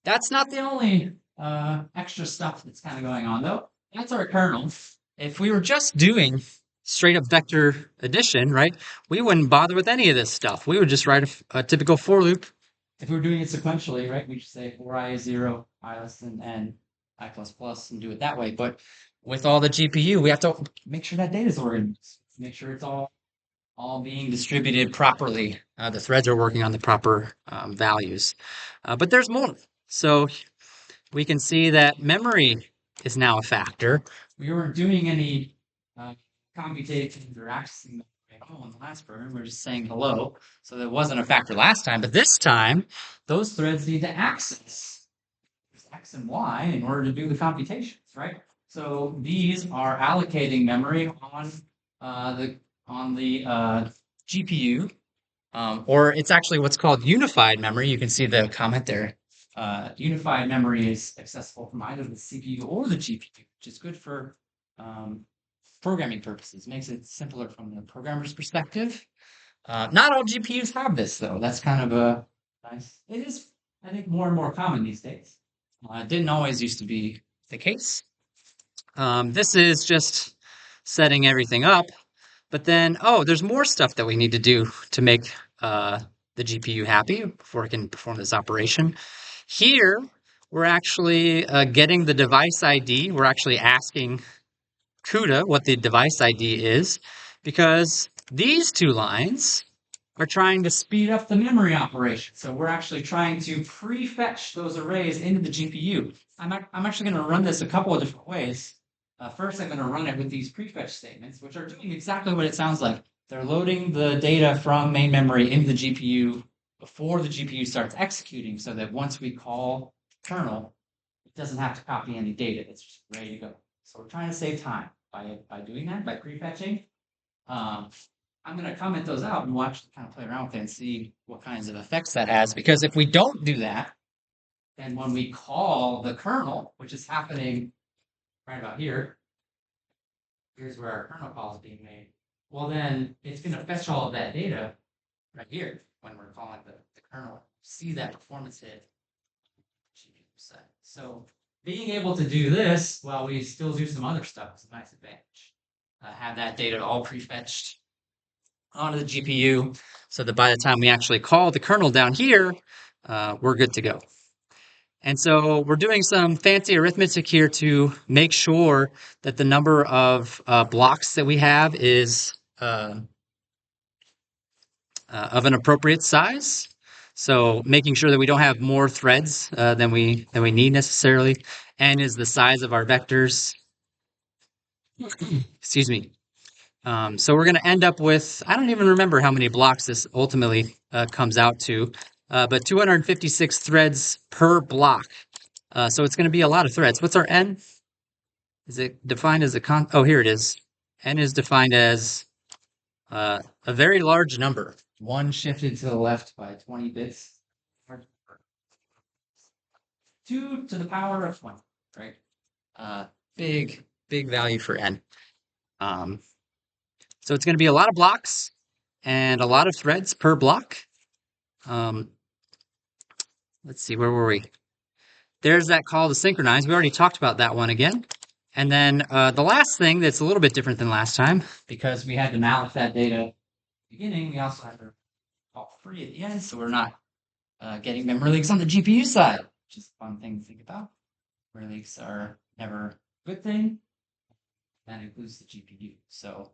That's not the only extra stuff that's kind of going on, though. That's our kernel. If we were just doing straight up vector addition, right, we wouldn't bother with any of this stuff. We would just write a typical for loop. If we were doing it sequentially, right, we should say for I is 0, I less than n, I plus plus, and do it that way. But with all the GPU, we have to make sure that data is organized, make sure it's all being distributed properly. The threads are working on the proper values. But there's more. So we can see that memory is now a factor. We weren't doing any computations or accessing memory at all in the last program. We were just saying hello. So that wasn't a factor last time. But this time, those threads need to access X and Y in order to do the computations, right? So these are allocating memory on the GPU, or it's actually what's called unified memory. You can see the comment there. Unified memory is accessible from either the CPU or the GPU, which is good for programming purposes. Makes it simpler from the programmer's perspective. Not all GPUs have this, though. That's kind of a nice. It is, I think, more and more common these days. It didn't always used to be the case. This is just setting everything up. But then, oh, there's more stuff that we need to do to make the GPU happy before it can perform this operation. Here, we're actually getting the device ID. We're actually asking CUDA what the device ID is, because these two lines are trying to speed up the memory operation. So we're actually trying to prefetch those arrays into the GPU. I'm actually going to run this a couple of different ways. First, I'm going to run it with these prefetch statements, which are doing exactly what it sounds like. They're loading the data from main memory into the GPU before the GPU starts executing, so that once we call kernel, it doesn't have to copy any data. It's just ready to go. So we're trying to save time by doing that, by prefetching. I'm going to comment those out and watch, kind of play around with it and see what kinds of effects that has. Because if we don't do that, And when we call the kernel, which is happening right about here, here's where our kernel call is being made. Well, then it's going to fetch all of that data right here when we're calling the kernel. See that performance hit. So being able to do this while we still do some other stuff is a nice advantage. Have that data all prefetched onto the GPU so that by the time we actually call the kernel down here, we're good to go. And so we're doing some fancy arithmetic here to make sure that the number of blocks that we have is of an appropriate size. So making sure that we don't have more threads than we need necessarily, n is the size of our vectors. Excuse me. So we're going to end up with, I don't even remember how many blocks this ultimately comes out to, but 256 threads per block. So it's going to be a lot of threads. What's our n? Is it defined as oh, here it is. N is defined as a very large number. One shifted to the left by 20 bits. 2 to the power of 20, right? Big value for n. So it's going to be a lot of blocks and a lot of threads per block. Let's see, where were we? There's that call to synchronize. We already talked about that one again. And then the last thing that's a little bit different than last time, because we had to malloc that data at the beginning, we also had to call free at the end, so we're not getting memory leaks on the GPU side, which is a fun thing to think about. Memory leaks are never a good thing. That includes the GPU. So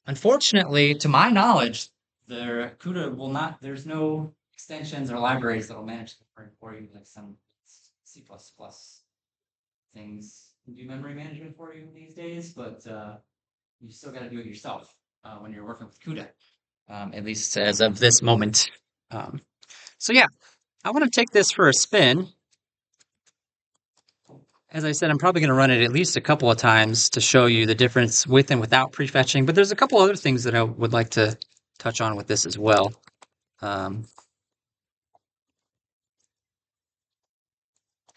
unfortunately, to my knowledge, the CUDA will not, there's no extensions or libraries that will manage to bring for you, like some C++ things can do memory management for you these days, but you still got to do it yourself when you're working with CUDA, at least as of this moment. So yeah, I want to take this for a spin. As I said, I'm probably going to run it at least a couple of times to show you the difference with and without prefetching, but there's a couple other things that I would like to touch on with this as well.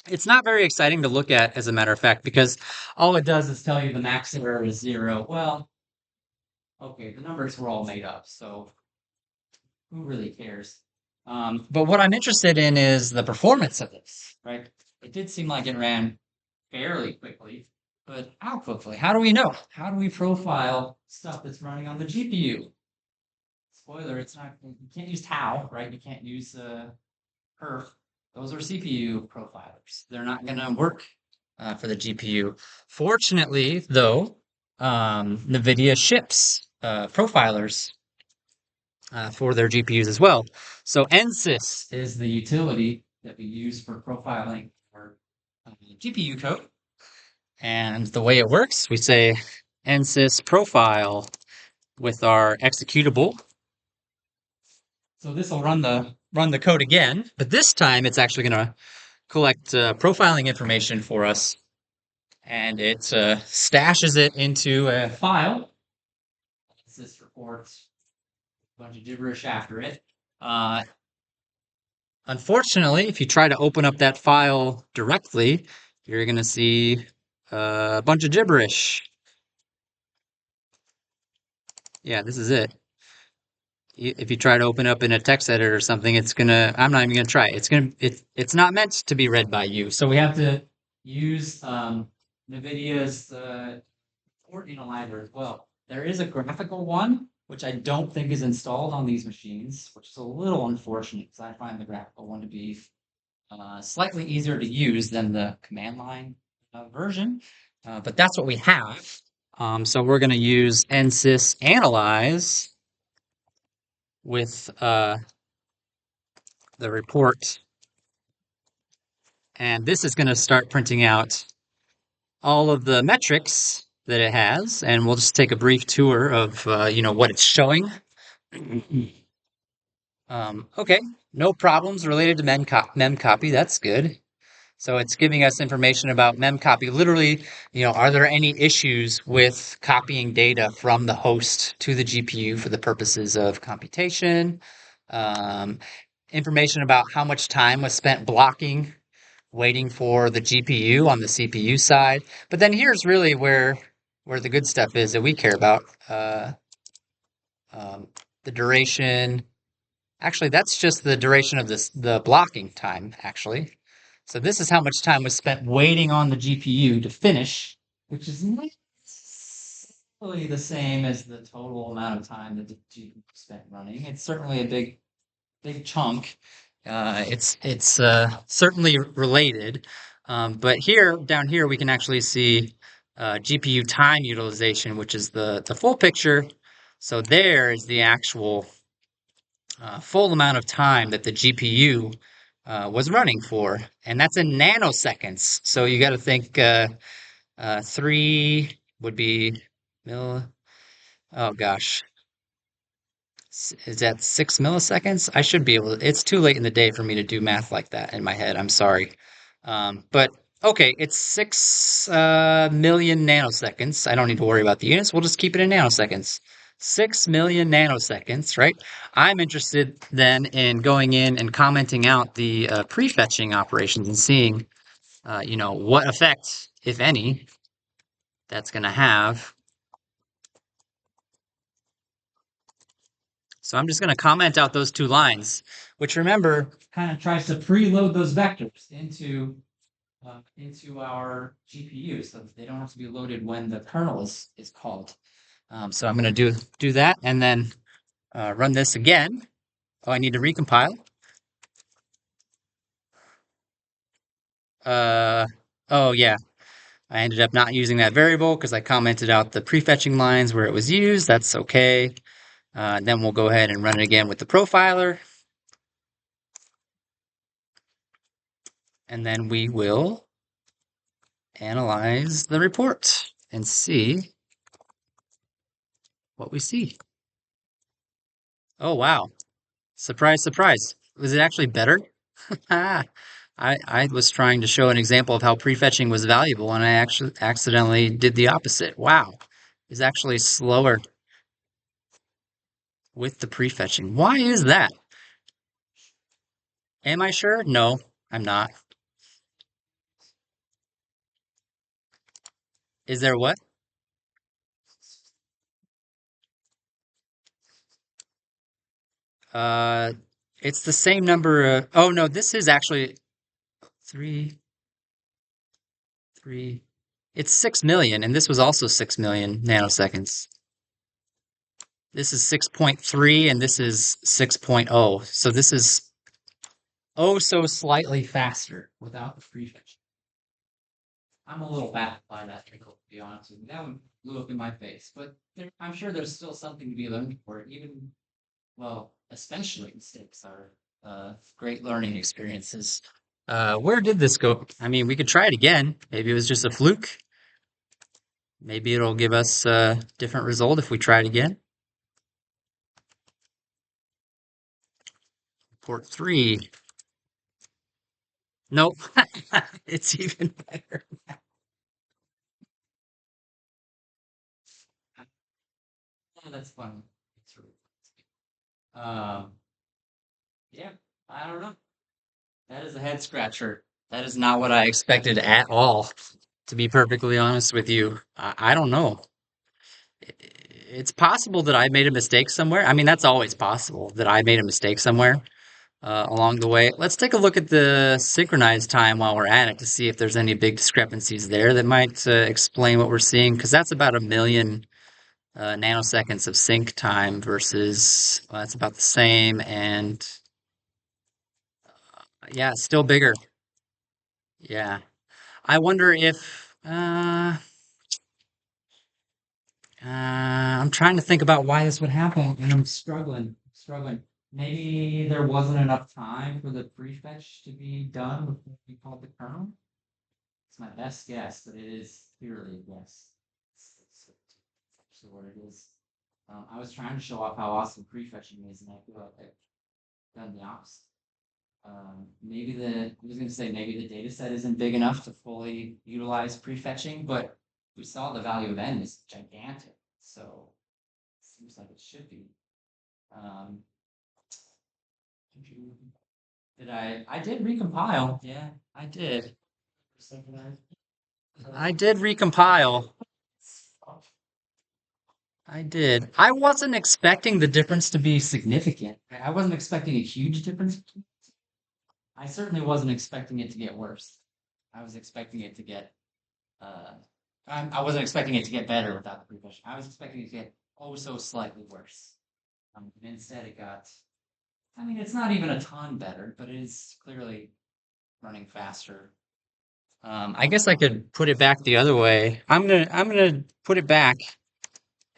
It's not very exciting to look at, as a matter of fact, because all it does is tell you the max error is 0. Well, okay, the numbers were all made up, so who really cares? But what I'm interested in is the performance of this, right? It did seem like it ran fairly quickly, but how quickly? How do we know? How do we profile stuff that's running on the GPU? Spoiler, it's not, you can't use tau, right? You can't use perf. Those are CPU profilers. They're not going to work for the GPU. Fortunately, though, NVIDIA ships profilers for their GPUs as well. So NSYS is the utility that we use for profiling our GPU code. And the way it works, we say NSYS profile with our executable. So this will run the code again, but this time it's actually going to collect profiling information for us, and it stashes it into a file. NSYS reports a bunch of gibberish after it. Unfortunately, if you try to open up that file directly, you're going to see a bunch of gibberish. Yeah, this is it. If you try to open up in a text editor or something, it's gonna, I'm not even gonna try. It's not meant to be read by you. So we have to use NVIDIA's Fortnite library as well. There is a graphical one, which I don't think is installed on these machines, which is a little unfortunate because I find the graphical one to be slightly easier to use than the command line version. But that's what we have. So we're gonna use NSYS analyze with the report. And this is going to start printing out all of the metrics that it has. And we'll just take a brief tour of, what it's showing. Okay, no problems related to memcopy. That's good. So it's giving us information about memcopy. Literally, are there any issues with copying data from the host to the GPU for the purposes of computation? information about how much time was spent blocking, waiting for the GPU on the CPU side. But then here's really where the good stuff is that we care about. Um, the duration. Actually, that's just the duration of the blocking time, actually. So this is how much time was spent waiting on the GPU to finish, which is not necessarily the same as the total amount of time that the GPU spent running. It's certainly a big chunk. It's certainly related. But here, down here, we can actually see GPU time utilization, which is the full picture. So there is the actual full amount of time that the GPU was running for, and that's in nanoseconds. So you got to think three would be mil. Oh gosh, is that 6 milliseconds? I should be able to. It's too late in the day for me to do math like that in my head. I'm sorry. But okay, it's 6 million nanoseconds. I don't need to worry about the units. We'll just keep it in nanoseconds. 6 million nanoseconds, right? I'm interested then in going in and commenting out the prefetching operations and seeing, what effect, if any, that's going to have. So I'm just going to comment out those two lines, which remember kind of tries to preload those vectors into our GPU so that they don't have to be loaded when the kernel is called. So I'm going to do that and then run this again. Oh, I need to recompile. Uh, oh yeah, I ended up not using that variable because I commented out the prefetching lines where it was used. That's okay. Then we'll go ahead and run it again with the profiler. And then we will analyze the report and see what we see. Oh, wow. Surprise, surprise. Was it actually better? Ah, I was trying to show an example of how prefetching was valuable, and I actually accidentally did the opposite. Wow. It's actually slower with the prefetching. Why is that? Am I sure? No, I'm not. Is there what? Uh, it's the same number of, oh no, this is actually three, three. It's 6 million, and this was also 6 million nanoseconds. This is 6.3 and this is 6.0. So this is oh so slightly faster without the prefetch. I'm a little baffled by that, to be honest with you. That one blew up in my face, but I'm sure there's still something to be learned for it. Even, well, especially mistakes are great learning experiences. Where did this go? I mean, we could try it again. Maybe it was just a fluke. Maybe it'll give us a different result if we try it again. Port 3. Nope. It's even better. Oh, that's funny. It's really yeah, I don't know. That is a head scratcher. That is not what I expected at all, to be perfectly honest with you. I don't know. It's possible that I made a mistake somewhere. I mean, that's always possible that I made a mistake somewhere along the way. Let's take a look at the synchronized time while we're at it to see if there's any big discrepancies there that might explain what we're seeing, because that's about 1 million nanoseconds of sync time versus, well, that's about the same. And yeah, it's still bigger. Yeah. I wonder if I'm trying to think about why this would happen, and I'm struggling. Maybe there wasn't enough time for the prefetch to be done before we called the kernel. It's my best guess, but it is clearly a guess. It's actually what it is. I was trying to show off how awesome prefetching is, and I feel like I've done the opposite. I was going to say maybe the data set isn't big enough to fully utilize prefetching, but we saw the value of n is gigantic, so it seems like it should be. Um, Did I? I did recompile. Yeah, I did. I did recompile. I did. I wasn't expecting the difference to be significant. I wasn't expecting a huge difference. I certainly wasn't expecting it to get worse. I was expecting it to get, uh, I wasn't expecting it to get better without the pre-push. I was expecting it to get oh so slightly worse. And instead it got, I mean, it's not even a ton better, but it is clearly running faster. I guess I could put it back the other way. I'm gonna put it back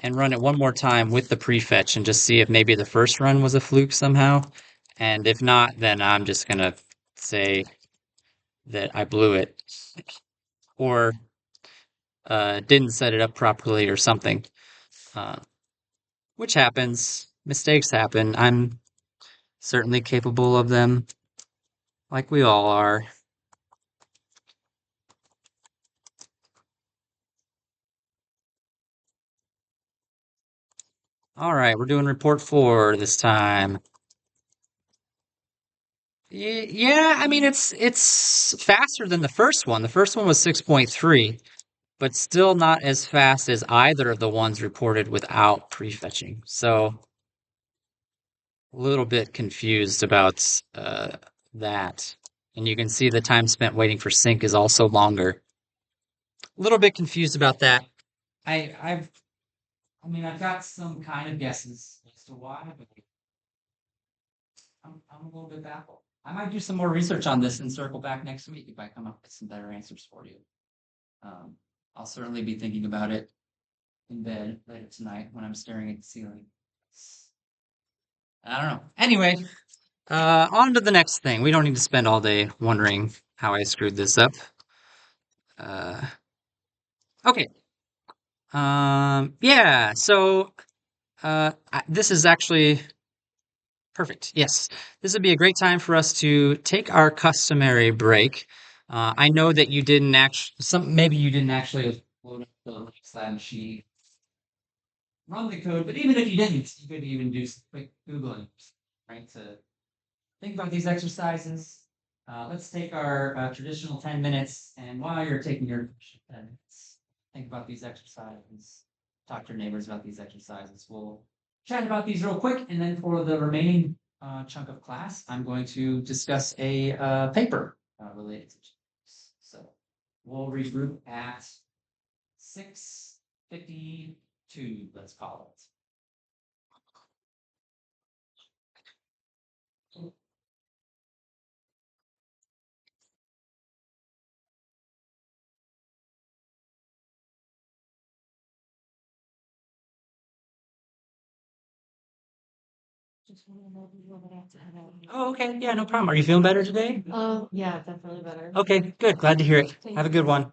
and run it one more time with the prefetch and just see if maybe the first run was a fluke somehow. And if not, then I'm just gonna say that I blew it or didn't set it up properly or something. Uh, which happens. Mistakes happen. I'm certainly capable of them, like we all are. All right, we're doing report 4 this time. Yeah, I mean it's faster than the first one. The first one was 6.3, but still not as fast as either of the ones reported without prefetching. So a little bit confused about that. And you can see the time spent waiting for sync is also longer. A little bit confused about that. I've I mean I've got some kind of guesses as to why, but I'm a little bit baffled. I might do some more research on this and circle back next week if I come up with some better answers for you. Um, I'll certainly be thinking about it in bed later tonight when I'm staring at the ceiling. I don't know. Anyway, on to the next thing. We don't need to spend all day wondering how I screwed this up. Uh, okay. Yeah. So, this is actually perfect. Yes, this would be a great time for us to take our customary break. I know that you didn't actually, maybe you didn't actually load up the Linux lab machine, run the code, but even if you didn't, you could even do some quick Googling, right, to think about these exercises. Let's take our traditional 10 minutes, and while you're taking your 10 minutes, think about these exercises, talk to your neighbors about these exercises. We'll chat about these real quick, and then for the remaining chunk of class, I'm going to discuss a paper related to this. So we'll regroup at 6:52, let's call it. Oh, okay. Yeah, no problem. Are you feeling better today? Yeah, definitely better. Okay, good. Glad to hear it. Have a good one.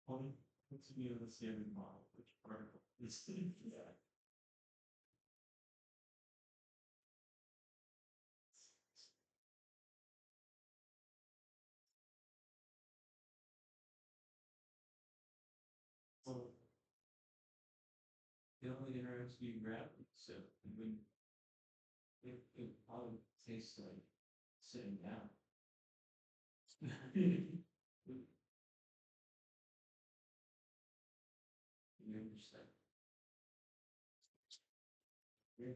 Only to be able to see every model, which part is yeah. Well, the only interaction you grab, so when it probably tastes like sitting down. You understand? Yeah.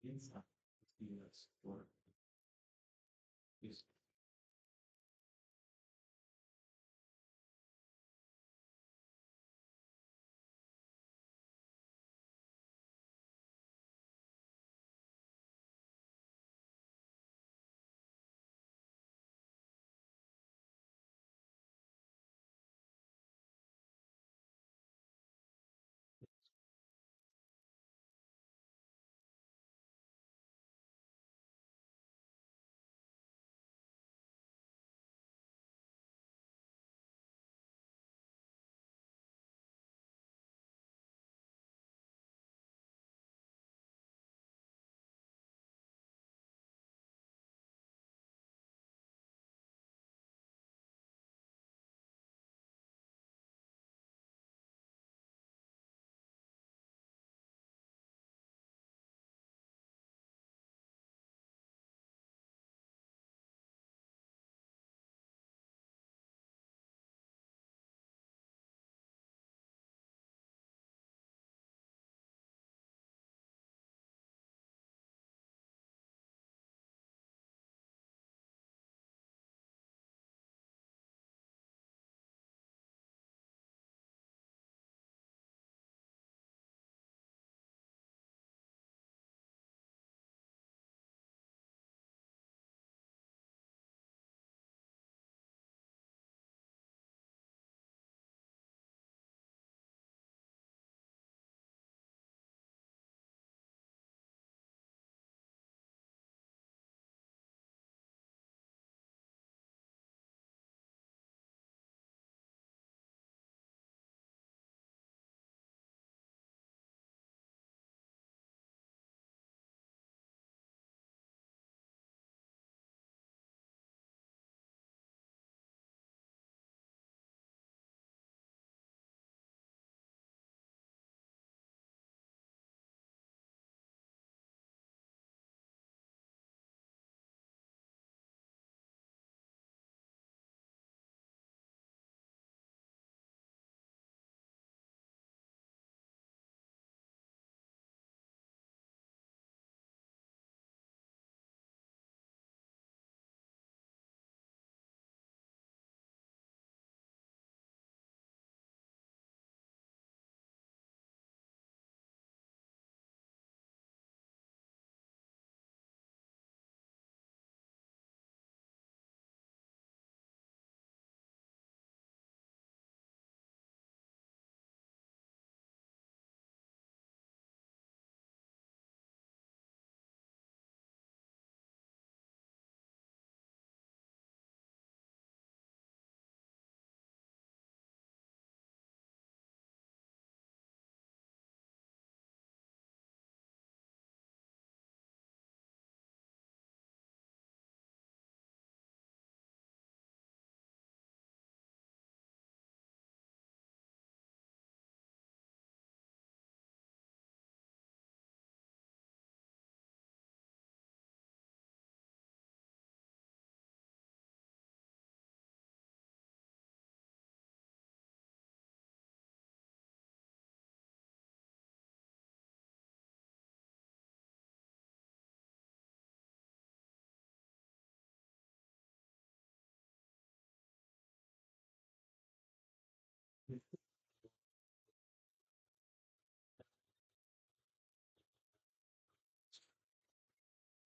Inside the sport is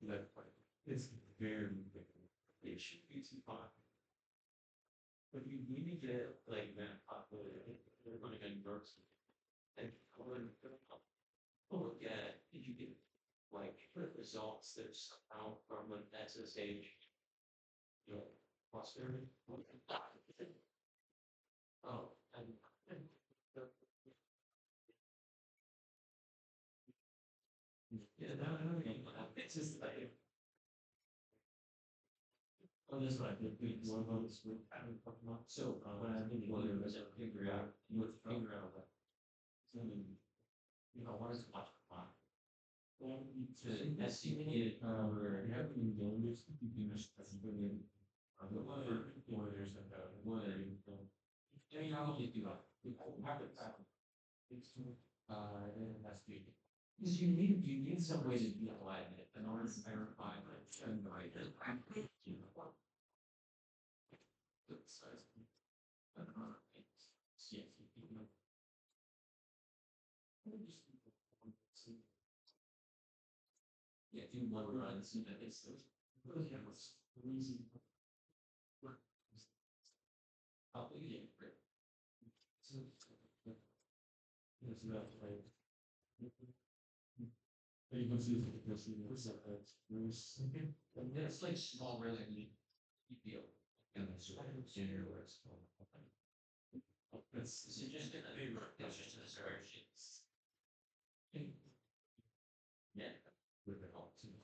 That part is very big. It should be too hot. But you need to get like that hot they're going to get nervous. And look at if you get like results that out from an SSH, you know, posterity. Oh, and yeah, it's just like oh, that's what I did. One of those with having fucking up. So when I think one of those, I figure out you would figure out that you know what is much fun. To SCP or having donors you can just bring the water or there's like a water you know you do have it and that's the because you need some way to be alive in order to verify like and the right you know the size CSE5606. Yeah, do one run, see that it's really have a crazy. I'll leave it great. So, it's not like. But you can see the there's and it's like small, really, you feel. And it's junior where it's. It's just a big, it's just a discouraging. Yeah, with the help too.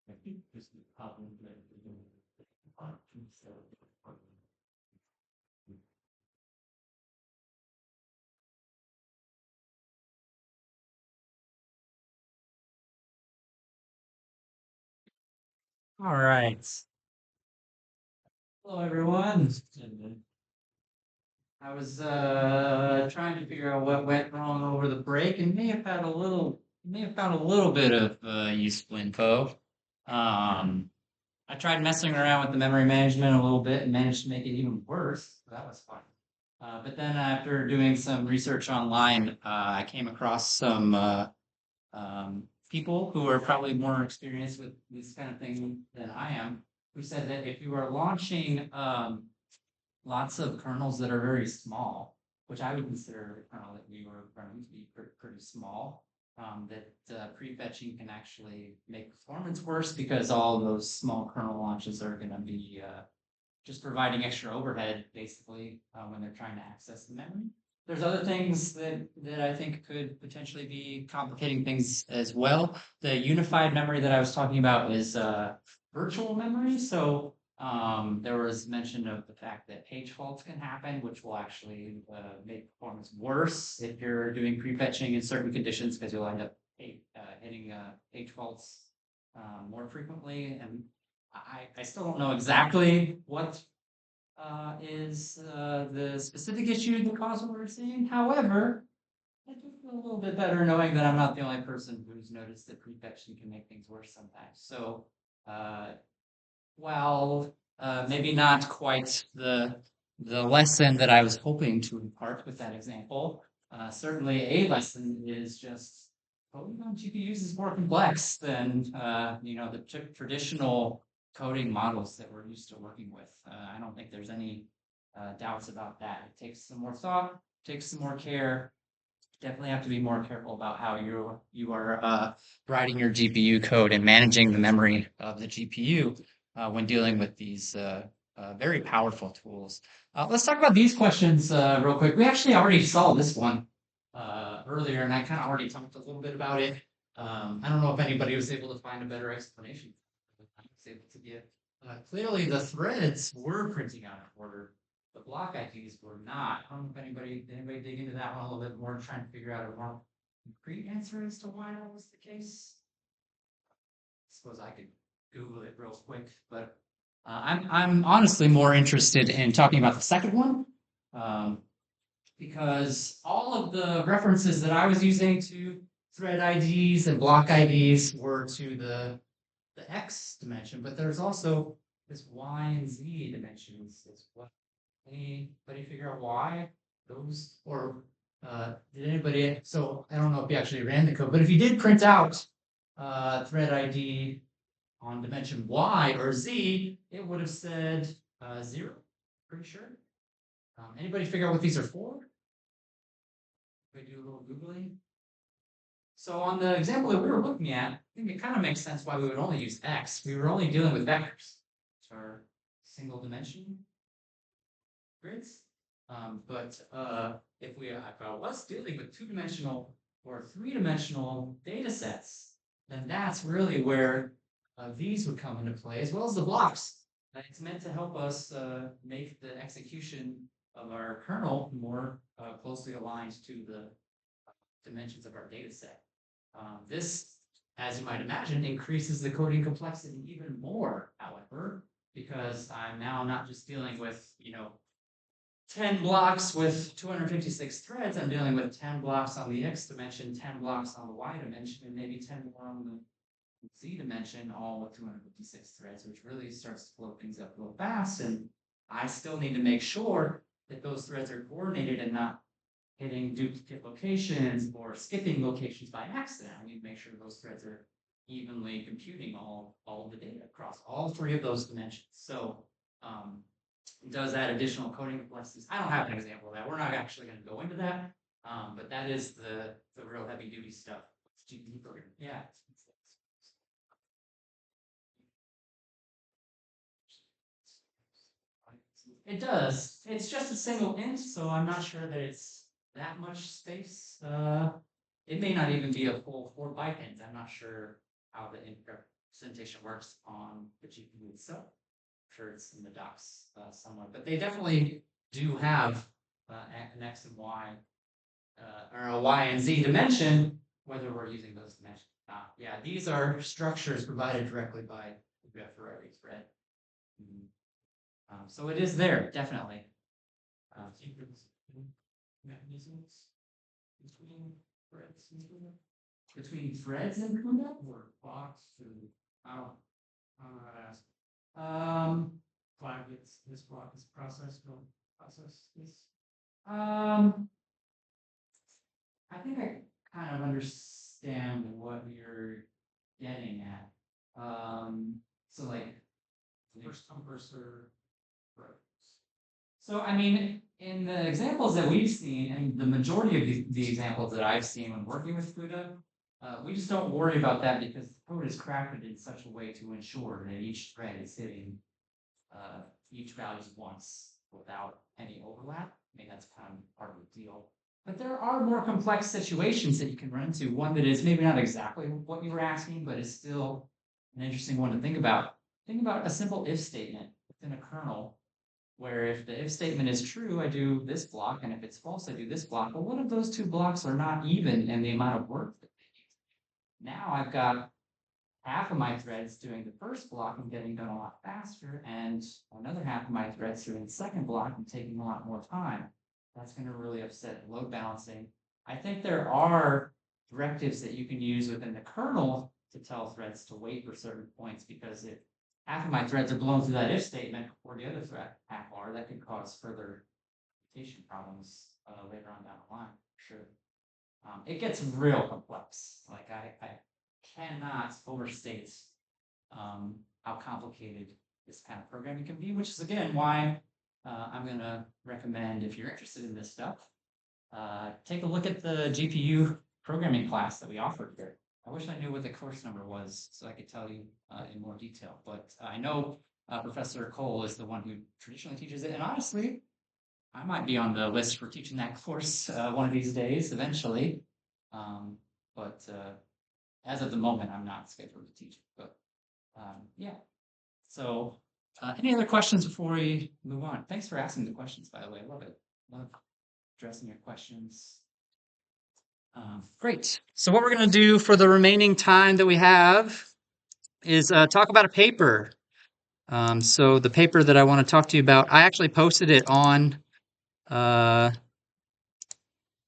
I think this is the problem that All right. Hello, everyone. I was trying to figure out what went wrong over the break, and may have found a little bit of useful info. I tried messing around with the memory management a little bit and managed to make it even worse. So that was fun. But then after doing some research online, I came across some people who are probably more experienced with this kind of thing than I am, who said that if you are launching lots of kernels that are very small, which I would consider a kernel that we were running to be pretty small, that prefetching can actually make performance worse because all those small kernel launches are going to be just providing extra overhead basically when they're trying to access the memory. There's other things that I think could potentially be complicating things as well. The unified memory that I was talking about is virtual memory. So there was mention of the fact that page faults can happen, which will actually make performance worse if you're doing prefetching in certain conditions because you'll end up hitting page faults more frequently. And I still don't know exactly what is the specific issue that caused what we're seeing. However, I do feel a little bit better knowing that I'm not the only person who's noticed that prefetching can make things worse sometimes. So, while maybe not quite the lesson that I was hoping to impart with that example, certainly a lesson is just coding on GPUs is more complex than the traditional coding models that we're used to working with. I don't think there's any doubts about that. It takes some more thought, takes some more care. Definitely have to be more careful about how you are writing your GPU code and managing the memory of the GPU when dealing with these very powerful tools. Let's talk about these questions real quick. We actually already saw this one earlier, and I kind of already talked a little bit about it. I don't know if anybody was able to find a better explanation. I was able to get clearly the threads were printing out in order. The block IDs were not. I don't know if anybody dig into that one a little bit more, trying to figure out a more concrete answer as to why that was the case. I suppose I could Google it real quick, but I'm honestly more interested in talking about the second one, because all of the references that I was using to thread IDs and block IDs were to the X dimension, but there's also this Y and Z dimensions as well. Anybody figure out why those, or did anybody? So I don't know if you actually ran the code, but if you did print out thread ID on dimension Y or Z, it would have said 0. Pretty sure. Anybody figure out what these are for? If we do a little googling. So on the example that we were looking at, I think it kind of makes sense why we would only use X. We were only dealing with vectors, which are single dimension grids. But if I was dealing with 2-dimensional or 3-dimensional data sets, then that's really where these would come into play, as well as the blocks. It's meant to help us make the execution of our kernel more closely aligned to the dimensions of our data set. This, as you might imagine, increases the coding complexity even more, however, because I'm now not just dealing with, 10 blocks with 256 threads. I'm dealing with 10 blocks on the X dimension, 10 blocks on the Y dimension, and maybe 10 more on the Z dimension, all with 256 threads, which really starts to blow things up real fast. And I still need to make sure that those threads are coordinated and not hitting duplicate locations or skipping locations by accident. I need to make sure those threads are evenly computing all of the data across all 3 of those dimensions. So does add additional coding complexities. I don't have an example of that. We're not actually going to go into that, but that is the real heavy duty stuff. GPU program. Yeah. It does. It's just a single int, so I'm not sure that it's that much space. It may not even be a full 4-byte int. I'm not sure how the int representation works on the GPU itself. I'm sure it's in the docs somewhere, but they definitely do have an X and Y or a Y and Z dimension, whether we're using those dimensions or not. Yeah, these are structures provided directly by the Ferrari thread. So it is there, definitely. Mechanisms between threads and CUDA? Between threads and CUDA? Or blocks to, how ask, flag this block is processed, don't process this. I think I kind of understand what you're getting at. So like First come, first serve. Right. So, I mean, in the examples that we've seen, and the majority of the examples that I've seen when working with CUDA, we just don't worry about that because the code is crafted in such a way to ensure that each thread is hitting each value once without any overlap. I mean, that's kind of part of the deal. But there are more complex situations that you can run into. One that is maybe not exactly what you were asking, but is still an interesting one to think about. Think about a simple if statement within a kernel where if the if statement is true, I do this block, and if it's false, I do this block. But what if those 2 blocks are not even in the amount of work that they need? Now I've got half of my threads doing the first block and getting done a lot faster, and another half of my threads doing the second block and taking a lot more time. That's going to really upset load balancing. I think there are directives that you can use within the kernel to tell threads to wait for certain points, because if half of my threads are blown through that if statement before the other thread half are, that could cause further computation problems later on down the line, for sure. It gets real complex. Like I cannot overstate how complicated this kind of programming can be, which is again why I'm going to recommend, if you're interested in this stuff, take a look at the GPU programming class that we offered here. I wish I knew what the course number was so I could tell you in more detail, but I know Professor Cole is the one who traditionally teaches it, and honestly, I might be on the list for teaching that course one of these days, eventually. But as of the moment, I'm not scheduled to teach it. But yeah. So, any other questions before we move on? Thanks for asking the questions, by the way. I love it. Love addressing your questions. Great. So what we're going to do for the remaining time that we have is talk about a paper. So the paper that I want to talk to you about, I actually posted it uh,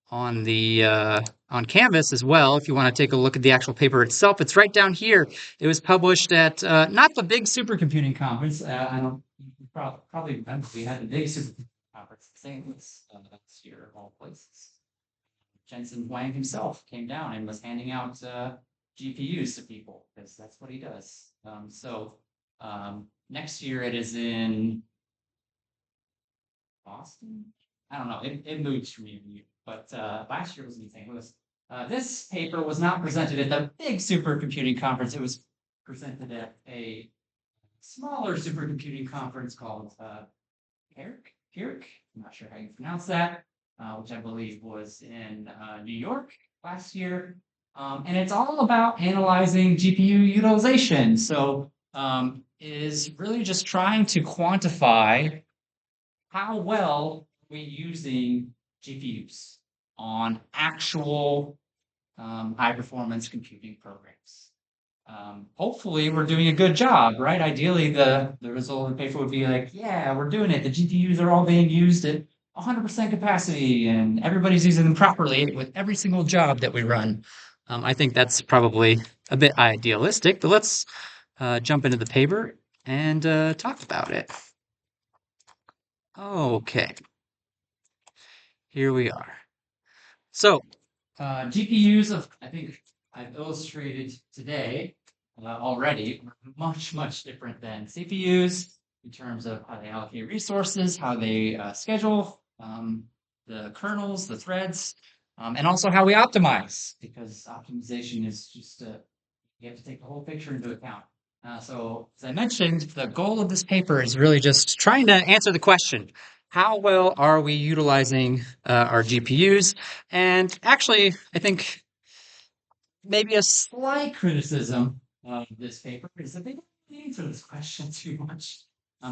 on Canvas as well. If you want to take a look at the actual paper itself, it's right down here. It was published at not the big supercomputing conference. I don't you probably remember we had the big supercomputing conference in St. Louis last year of all places. Jensen Huang himself came down and was handing out GPUs to people because that's what he does. Next year it is in Boston. I don't know. It moved from you, but last year was in St. Louis. This paper was not presented at the big supercomputing conference. It was presented at a smaller supercomputing conference called PIRC. I'm not sure how you pronounce that, which I believe was in New York last year. And it's all about analyzing GPU utilization. So is really just trying to quantify how well are we using GPUs on actual high performance computing programs. Hopefully we're doing a good job, right? Ideally, the result of the paper would be like, yeah, we're doing it. The GPUs are all being used at 100% capacity and everybody's using them properly with every single job that we run. I think that's probably a bit idealistic, but let's jump into the paper and talk about it. Okay, here we are. So, GPUs, I think I've illustrated today already, are much, much different than CPUs in terms of how they allocate resources, how they schedule the kernels, the threads, and also how we optimize, because optimization is just, you have to take the whole picture into account. So, as I mentioned, the goal of this paper is really just trying to answer the question, how well are we utilizing our GPUs? And actually, I think maybe a slight criticism of this paper is that they don't really answer this question too much.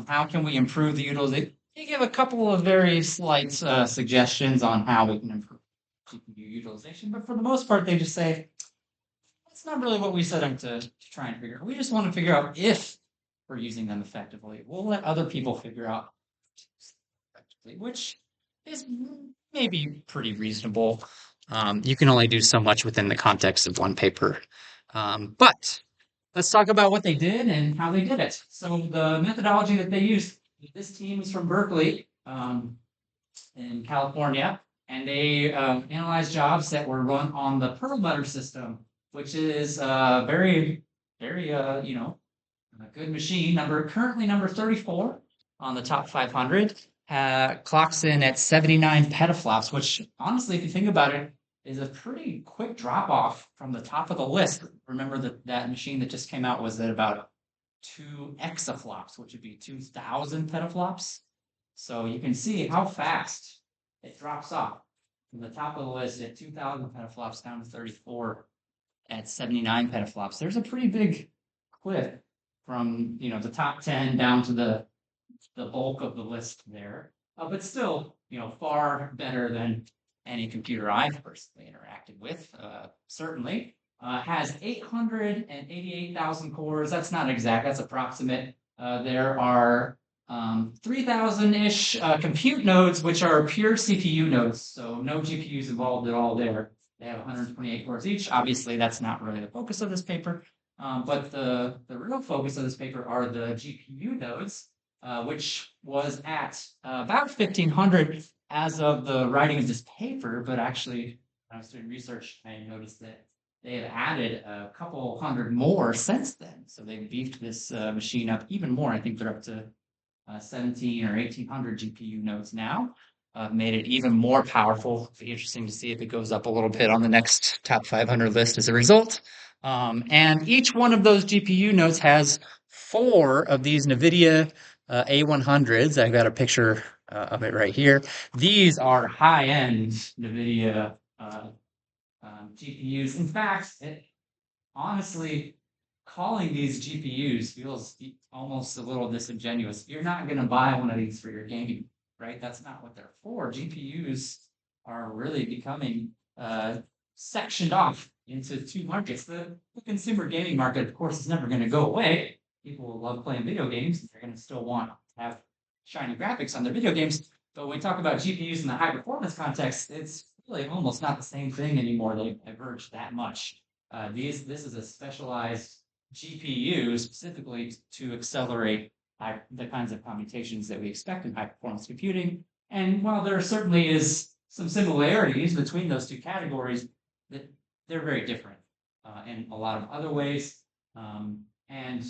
How can we improve the utilization? They give a couple of very slight suggestions on how we can improve GPU utilization, but for the most part, they just say, that's not really what we set out to try and figure out. We just want to figure out if we're using them effectively. We'll let other people figure out effectively, which is maybe pretty reasonable. You can only do so much within the context of one paper. But let's talk about what they did and how they did it. So the methodology that they used, this team is from Berkeley in California, and they analyzed jobs that were run on the Perlmutter system, which is very, very, a good machine. Currently number 34 on the top 500. Clocks in at 79 petaflops, which honestly, if you think about it, is a pretty quick drop off from the top of the list. Remember that machine that just came out was at about 2 exaflops, which would be 2,000 petaflops. So you can see how fast it drops off from the top of the list at 2,000 petaflops down to 34 at 79 petaflops. There's a pretty big cliff from the top 10 down to the bulk of the list there, but still far better than any computer I've personally interacted with. Certainly has 888,000 cores. That's not exact. That's approximate. There are 3,000-ish compute nodes, which are pure CPU nodes, so no GPUs involved at all there. They have 128 cores each. Obviously, that's not really the focus of this paper, but the real focus of this paper are the GPU nodes, which was at about 1,500 as of the writing of this paper, but actually, when I was doing research, I noticed that they have added a couple hundred more since then. So they've beefed this machine up even more. I think they're up to 17 or 1,800 GPU nodes now. Made it even more powerful. It'll be interesting to see if it goes up a little bit on the next top 500 list as a result. And each one of those GPU nodes has 4 of these NVIDIA A100s. I've got a picture of it right here. These are high-end NVIDIA GPUs. In fact, honestly, calling these GPUs feels almost a little disingenuous. You're not going to buy one of these for your gaming, right? That's not what they're for. GPUs are really becoming sectioned off into two markets. The consumer gaming market, of course, is never going to go away. People will love playing video games. They're going to still want to have shiny graphics on their video games. But when we talk about GPUs in the high performance context, it's really almost not the same thing anymore. They've diverged that much. This is a specialized GPU specifically to accelerate the kinds of computations that we expect in high performance computing. And while there certainly is some similarities between those two categories, that they're very different in a lot of other ways. And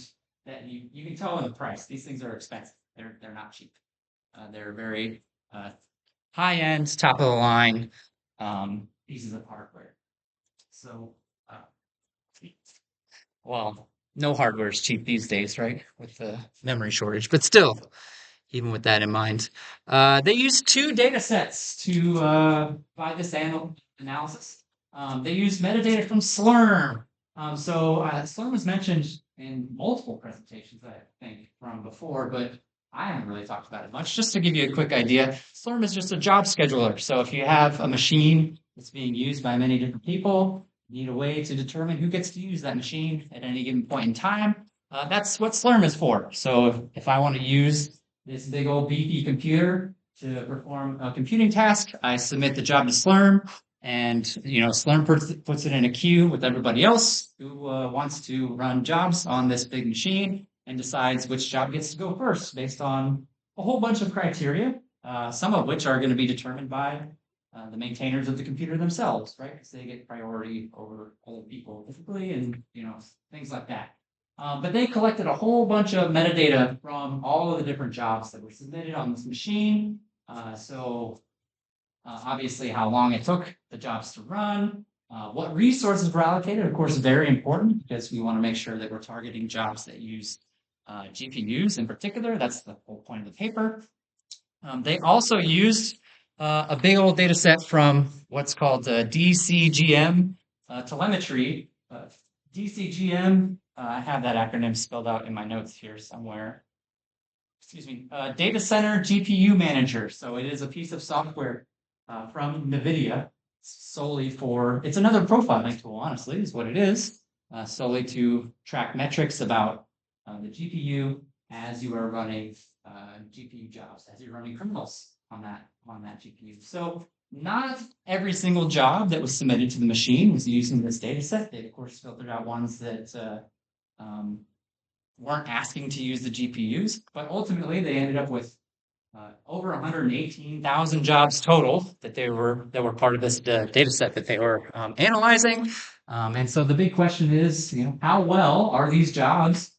that you can tell in the price. These things are expensive. They're not cheap. They're very high end, top of the line pieces of hardware. So, well, no hardware is cheap these days, right? With the memory shortage, but still, even with that in mind, they use two data sets to provide this analysis. They use metadata from Slurm. Slurm was mentioned in multiple presentations, I think, from before, but I haven't really talked about it much. Just to give you a quick idea, Slurm is just a job scheduler. So if you have a machine that's being used by many different people, you need a way to determine who gets to use that machine at any given point in time. That's what Slurm is for. So if I want to use this big old beefy computer to perform a computing task, I submit the job to Slurm, and Slurm puts it in a queue with everybody else who wants to run jobs on this big machine and decides which job gets to go first based on a whole bunch of criteria, some of which are going to be determined by the maintainers of the computer themselves, right? Because they get priority over other people typically, and things like that. But they collected a whole bunch of metadata from all of the different jobs that were submitted on this machine. Obviously, how long it took the jobs to run, what resources were allocated, of course, very important because we want to make sure that we're targeting jobs that use GPUs in particular. That's the whole point of the paper. They also used a big old data set from what's called DCGM telemetry. DCGM, I have that acronym spelled out in my notes here somewhere. Excuse me, Data Center GPU Manager. So it is a piece of software from NVIDIA solely for, it's another profiling tool, honestly, is what it is, solely to track metrics about the GPU as you are running GPU jobs, as you're running criminals on that GPU. So not every single job that was submitted to the machine was using this data set. They, of course, filtered out ones that weren't asking to use the GPUs, but ultimately they ended up with over 118,000 jobs total that were part of this data set that they were analyzing. And so the big question is, how well are these jobs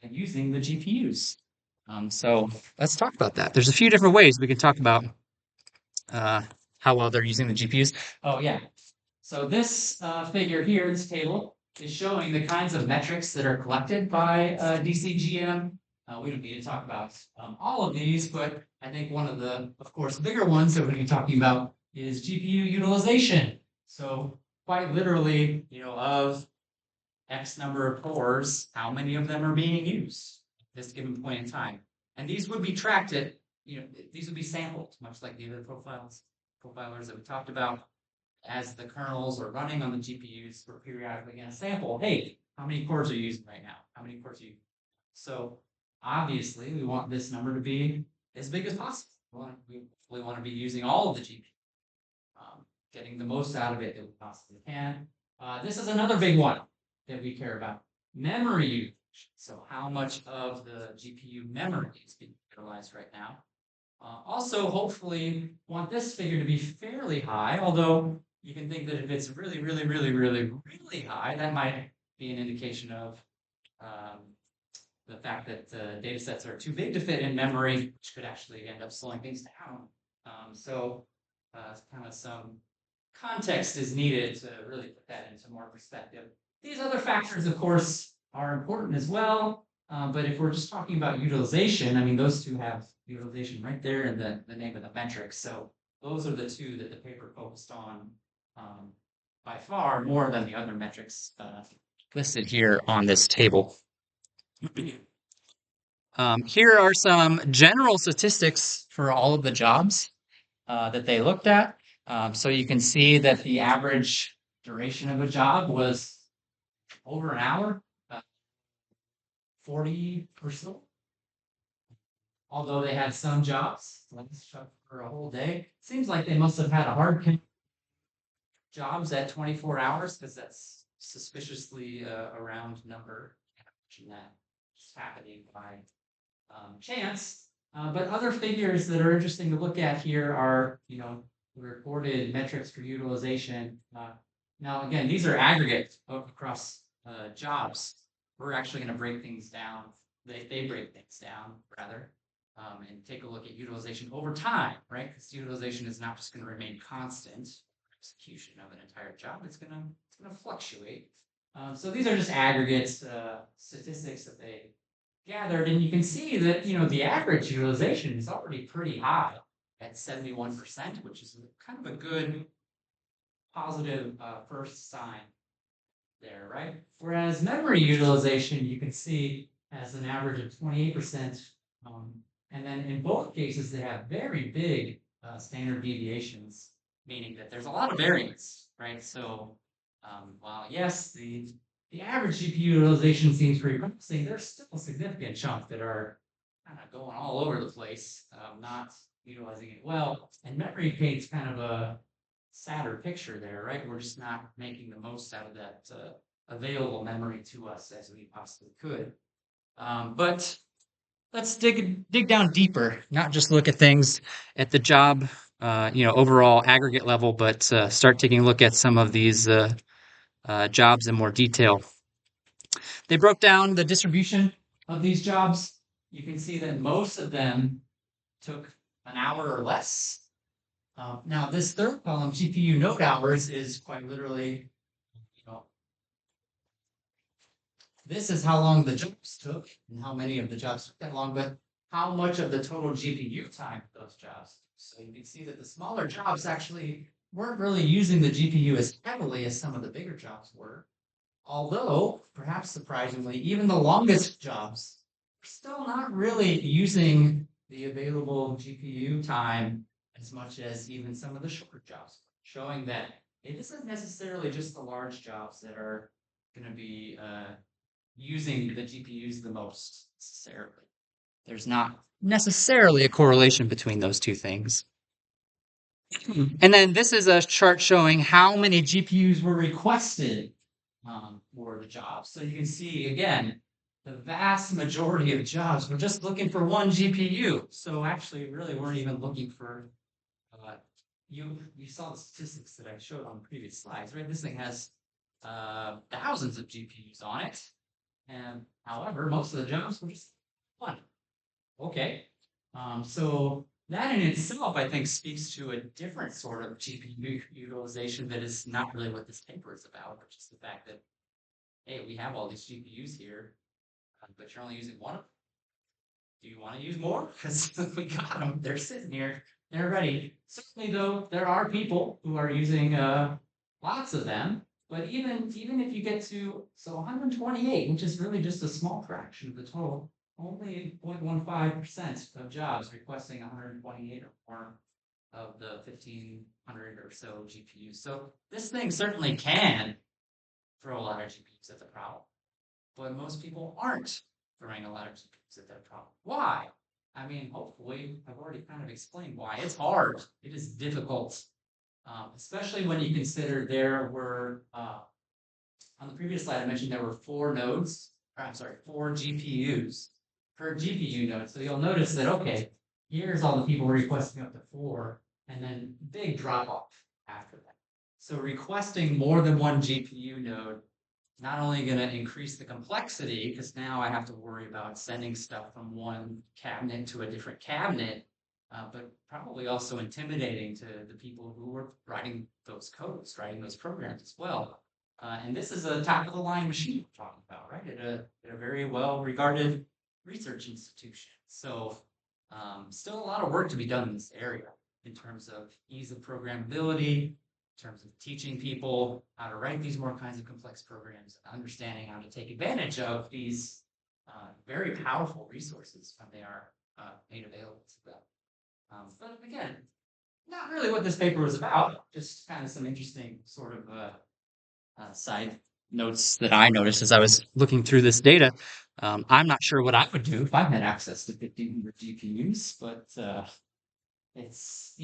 using the GPUs? So let's talk about that. There's a few different ways we can talk about how well they're using the GPUs. Oh yeah. So this figure here, this table, is showing the kinds of metrics that are collected by DCGM. We don't need to talk about all of these, but I think one of the, of course, bigger ones that we're going to be talking about is GPU utilization. So quite literally, of X number of cores, how many of them are being used at this given point in time. And these would be tracked at, these would be sampled, much like the other profilers that we talked about. As the kernels are running on the GPUs, we're periodically going to sample, hey, how many cores are you using right now? How many cores are you? So obviously, we want this number to be as big as possible. We want to be using all of the GPU, getting the most out of it that we possibly can. This is another big one that we care about. Memory usage. So how much of the GPU memory is being utilized right now? Also, hopefully, want this figure to be fairly high, although you can think that if it's really, really, really, really, really high, that might be an indication of the fact that data sets are too big to fit in memory, which could actually end up slowing things down. Kind of some context is needed to really put that into more perspective. These other factors, of course, are important as well. But if we're just talking about utilization, I mean, those two have utilization right there in the name of the metric. So those are the two that the paper focused on by far more than the other metrics listed here on this table. Here are some general statistics for all of the jobs that they looked at. So you can see that the average duration of a job was over an hour, 40 or so. Although they had some jobs, for a whole day. Seems like they must have had a hard jobs at 24 hours because that's suspiciously a round number. Imagine that just happening by chance. But other figures that are interesting to look at here are, the reported metrics for utilization. Now, again, these are aggregate across jobs. We're actually going to break things down. They break things down, rather, and take a look at utilization over time, right? Because utilization is not just going to remain constant. Execution of an entire job, it's going to fluctuate. So these are just aggregate statistics that they gathered, and you can see that the average utilization is already pretty high at 71%, which is kind of a good positive first sign there, right? Whereas memory utilization, you can see, has an average of 28%, and then in both cases they have very big standard deviations, meaning that there's a lot of variance, right? So while yes, the average GPU utilization seems pretty promising, there's still a significant chunk that are kind of going all over the place, not utilizing it well. And memory paints kind of a sadder picture there, right? We're just not making the most out of that available memory to us as we possibly could. But let's dig down deeper, not just look at things at the job, overall aggregate level, but start taking a look at some of these jobs in more detail. They broke down the distribution of these jobs. You can see that most of them took an hour or less. Now, this third column, GPU node hours, is quite literally, this is how long the jobs took and how many of the jobs took that long, but how much of the total GPU time those jobs took. So you can see that the smaller jobs actually weren't really using the GPU as heavily as some of the bigger jobs were. Although, perhaps surprisingly, even the longest jobs are still not really using the available GPU time as much as even some of the shorter jobs, showing that it isn't necessarily just the large jobs that are going to be using the GPUs the most necessarily. There's not necessarily a correlation between those two things. And then this is a chart showing how many GPUs were requested for the job. So you can see, again, the vast majority of jobs were just looking for one GPU. So actually, really weren't even looking for, you saw the statistics that I showed on the previous slides, right? This thing has thousands of GPUs on it. And however, most of the jobs were just one. Okay. So that in itself, I think, speaks to a different sort of GPU utilization that is not really what this paper is about, which is the fact that, hey, we have all these GPUs here, but you're only using one of them. Do you want to use more? Because we got them. They're sitting here. They're ready. Certainly, though, there are people who are using lots of them. But even if you get to 128, which is really just a small fraction of the total, only 0.15% of jobs requesting 128 or more of the 1,500 or so GPUs. So this thing certainly can throw a lot of GPUs at the problem, but most people aren't throwing a lot of GPUs at that problem. Why? I mean, hopefully, I've already kind of explained why. It's hard. It is difficult, especially when you consider there were, on the previous slide, I mentioned there were 4 GPUs per GPU node. So you'll notice that, okay, here's all the people requesting up to 4, and then big drop off after that. So requesting more than one GPU node, not only going to increase the complexity, because now I have to worry about sending stuff from one cabinet to a different cabinet, but probably also intimidating to the people who were writing those codes, writing those programs as well. And this is a top of the line machine we're talking about, right? At a very well regarded research institution. So still a lot of work to be done in this area in terms of ease of programmability, in terms of teaching people how to write these more kinds of complex programs, and understanding how to take advantage of these very powerful resources when they are made available to them. But again, not really what this paper was about, just kind of some interesting sort of side notes that I noticed as I was looking through this data. I'm not sure what I would do if I had access to 1,500 GPUs, but it's,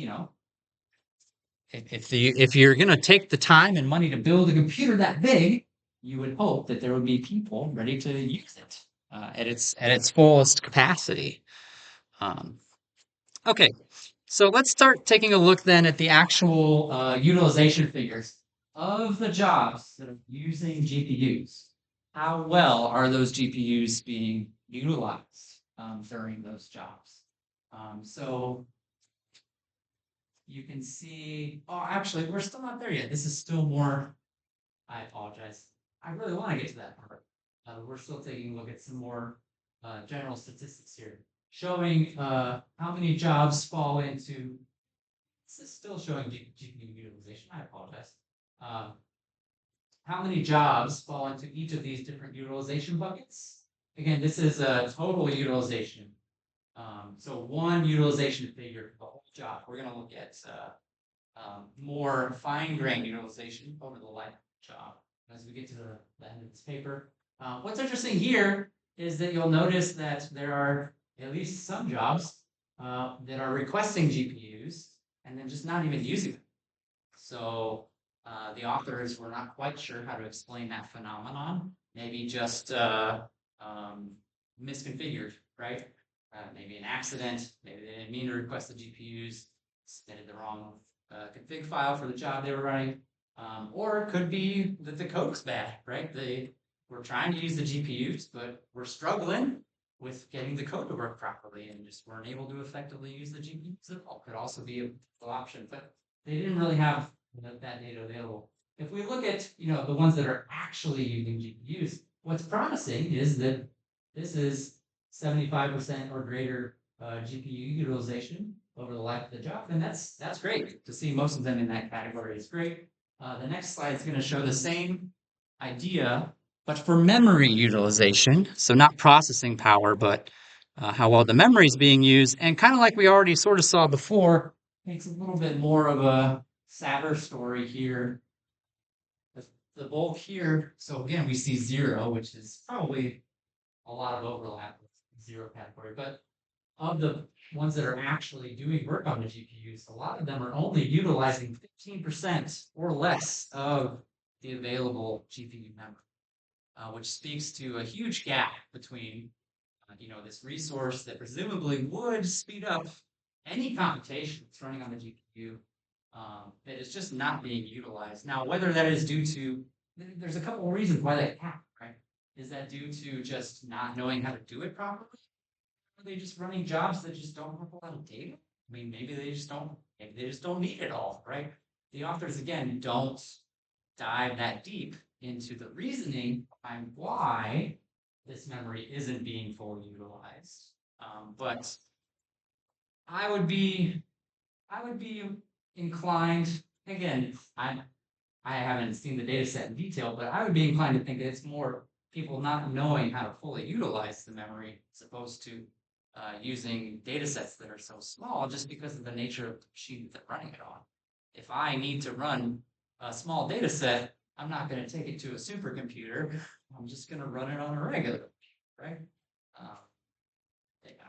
if you're going to take the time and money to build a computer that big, you would hope that there would be people ready to use it at its fullest capacity. Um, okay, so let's start taking a look then at the actual utilization figures of the jobs that are using GPUs. How well are those GPUs being utilized during those jobs? So you can see, oh, actually, we're still not there yet. This is still more, I apologize. I really want to get to that part. We're still taking a look at some more general statistics here, showing how many jobs fall into, this is still showing GPU utilization. I apologize. Uh, how many jobs fall into each of these different utilization buckets? Again, this is a total utilization. So one utilization figure for the whole job. We're going to look at more fine-grained utilization over the life of the job as we get to the end of this paper. What's interesting here is that you'll notice that there are at least some jobs that are requesting GPUs and then just not even using them. So the authors were not quite sure how to explain that phenomenon. Maybe just misconfigured, right? Maybe an accident. Maybe they didn't mean to request the GPUs. Submitted the wrong config file for the job they were running. Or it could be that the code was bad, right? They were trying to use the GPUs, but we're struggling with getting the code to work properly and just weren't able to effectively use the GPUs at all. Could also be an option, but they didn't really have that data available. If we look at the ones that are actually using GPUs, what's promising is that this is 75% or greater GPU utilization over the life of the job, and that's great. To see most of them in that category is great. The next slide is going to show the same idea, but for memory utilization. So not processing power, but how well the memory is being used. And kind of like we already sort of saw before, it's a little bit more of a sadder story here. The bulk here, so again, we see 0, which is probably a lot of overlap with 0 category, but of the ones that are actually doing work on the GPUs, a lot of them are only utilizing 15% or less of the available GPU memory, which speaks to a huge gap between this resource that presumably would speed up any computation that's running on the GPU that is just not being utilized. Now, whether that is due to, there's a couple of reasons why that happens, right? Is that due to just not knowing how to do it properly? Are they just running jobs that just don't have a lot of data? I mean, maybe they just don't need it all, right? The authors, again, don't dive that deep into the reasoning behind why this memory isn't being fully utilized. But I would be inclined, again, I haven't seen the data set in detail, but I would be inclined to think that it's more people not knowing how to fully utilize the memory as opposed to using data sets that are so small just because of the nature of the machine that they're running it on. If I need to run a small data set, I'm not going to take it to a supercomputer. I'm just going to run it on a regular, right?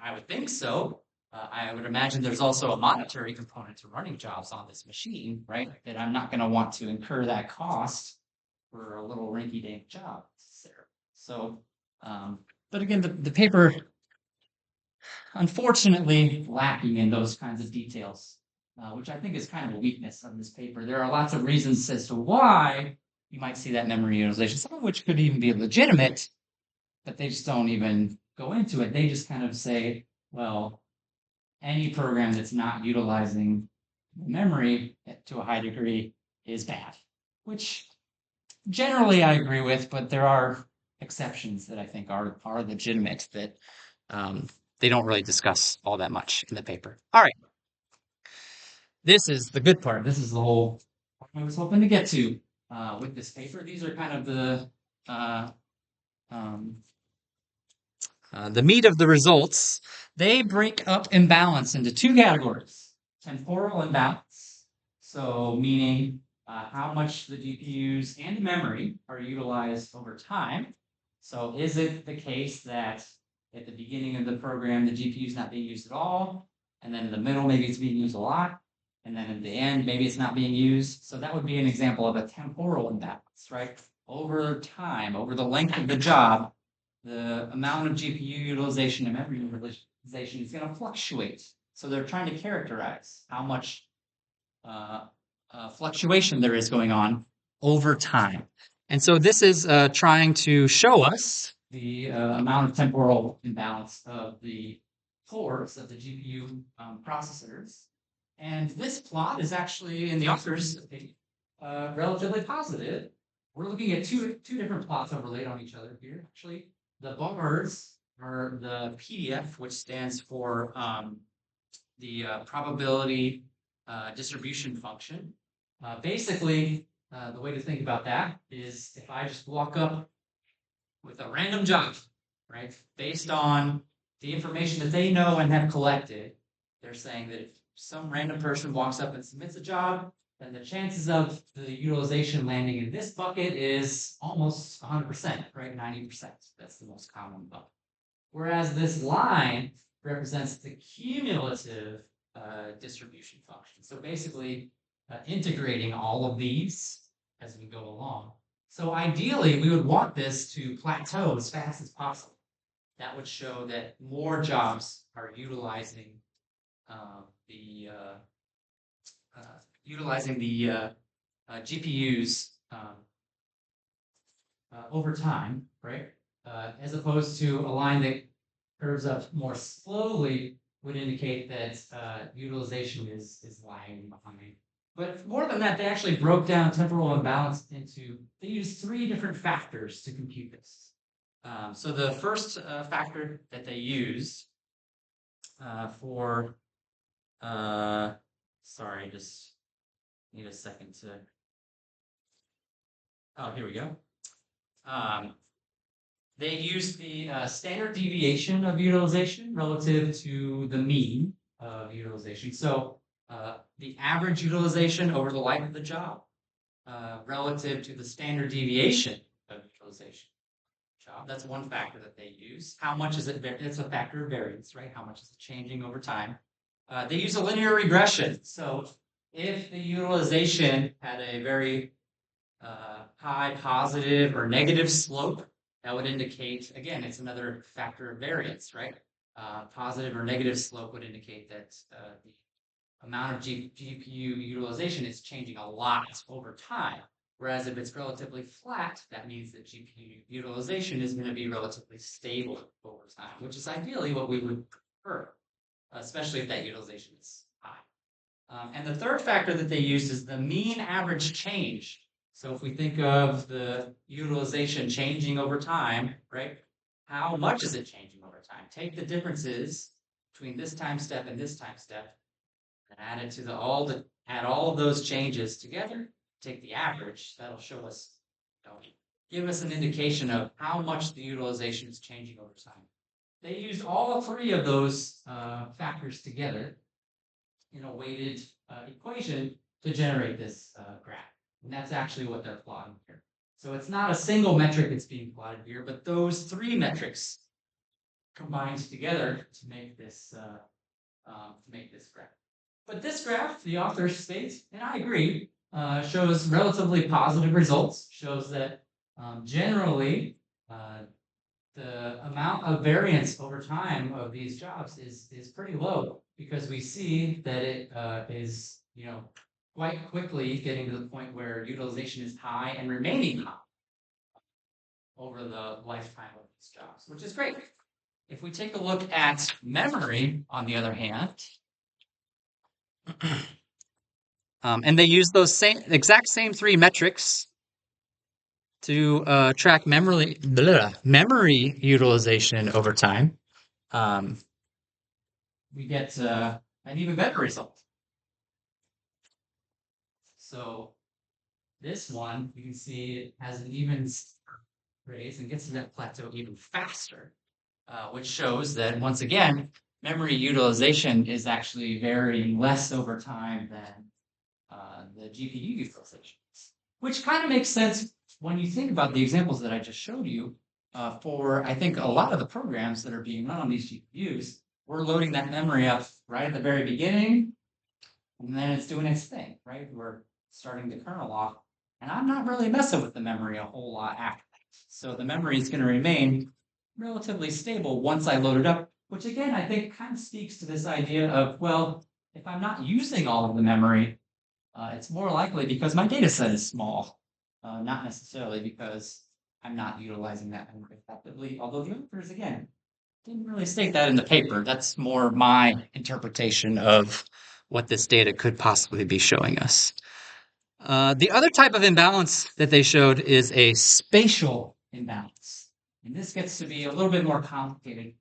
I would think so. I would imagine there's also a monetary component to running jobs on this machine, right? That I'm not going to want to incur that cost for a little rinky-dink job. So, but again, the paper, unfortunately, lacking in those kinds of details, which I think is kind of a weakness of this paper. There are lots of reasons as to why you might see that memory utilization, some of which could even be legitimate, but they just don't even go into it. They just kind of say, well, any program that's not utilizing memory to a high degree is bad, which generally I agree with, but there are exceptions that I think are legitimate that they don't really discuss all that much in the paper. All right. This is the good part. This is the whole I was hoping to get to with this paper. These are kind of the meat of the results. They break up imbalance into two categories. Temporal imbalance, so meaning how much the GPUs and memory are utilized over time. So is it the case that at the beginning of the program, the GPU is not being used at all, and then in the middle, maybe it's being used a lot, and then in the end, maybe it's not being used? So that would be an example of a temporal imbalance, right? Over time, over the length of the job, the amount of GPU utilization and memory utilization is going to fluctuate. So they're trying to characterize how much fluctuation there is going on over time. And so this is trying to show us the amount of temporal imbalance of the cores of the GPU processors. And this plot is actually, in the author's opinion, relatively positive. We're looking at two different plots overlaid on each other here. Actually, the bars are the PDF, which stands for the probability distribution function. Basically, the way to think about that is if I just walk up with a random job, right, based on the information that they know and have collected, they're saying that if some random person walks up and submits a job, then the chances of the utilization landing in this bucket is almost 100%, right? 90%. That's the most common bucket. Whereas this line represents the cumulative distribution function. So basically, integrating all of these as we go along. So ideally, we would want this to plateau as fast as possible. That would show that more jobs are utilizing the GPUs over time, right? As opposed to a line that curves up more slowly would indicate that utilization is lagging behind. But more than that, they actually broke down temporal imbalance into, they used 3 different factors to compute this. So the first factor that they used for, sorry, just need a second to, oh, here we go. They used the standard deviation of utilization relative to the mean of utilization. So the average utilization over the life of the job relative to the standard deviation of utilization. That's one factor that they use. How much is it? It's a factor of variance, right? How much is it changing over time? They use a linear regression. So if the utilization had a very high positive or negative slope, that would indicate, again, it's another factor of variance, right? Positive or negative slope would indicate that the amount of GPU utilization is changing a lot over time. Whereas if it's relatively flat, that means that GPU utilization is going to be relatively stable over time, which is ideally what we would prefer, especially if that utilization is high. And the third factor that they used is the mean average change. So if we think of the utilization changing over time, right? How much is it changing over time? Take the differences between this time step and this time step and add it to add all of those changes together. Take the average, that'll show us, give us an indication of how much the utilization is changing over time. They used all 3 of those factors together in a weighted equation to generate this graph. And that's actually what they're plotting here. So it's not a single metric that's being plotted here, but those 3 metrics combined together to make this graph. But this graph, the author states, and I agree, shows relatively positive results, shows that generally the amount of variance over time of these jobs is pretty low, because we see that it is, quite quickly getting to the point where utilization is high and remaining high over the lifetime of these jobs, which is great. If we take a look at memory, on the other hand, and they use those exact same 3 metrics to track memory utilization over time, we get an even better result. So this one, you can see it has an even raise and gets to that plateau even faster, which shows that, once again, memory utilization is actually varying less over time than the GPU utilization, which kind of makes sense when you think about the examples that I just showed you. For I think a lot of the programs that are being run on these GPUs, we're loading that memory up right at the very beginning, and then it's doing its thing, right? We're starting the kernel off, and I'm not really messing with the memory a whole lot after that. So the memory is going to remain relatively stable once I load it up, which again, I think kind of speaks to this idea of, well, if I'm not using all of the memory, it's more likely because my data set is small, not necessarily because I'm not utilizing that memory effectively, although the authors, again, didn't really state that in the paper. That's more my interpretation of what this data could possibly be showing us. The other type of imbalance that they showed is a spatial imbalance. And this gets to be a little bit more complicated.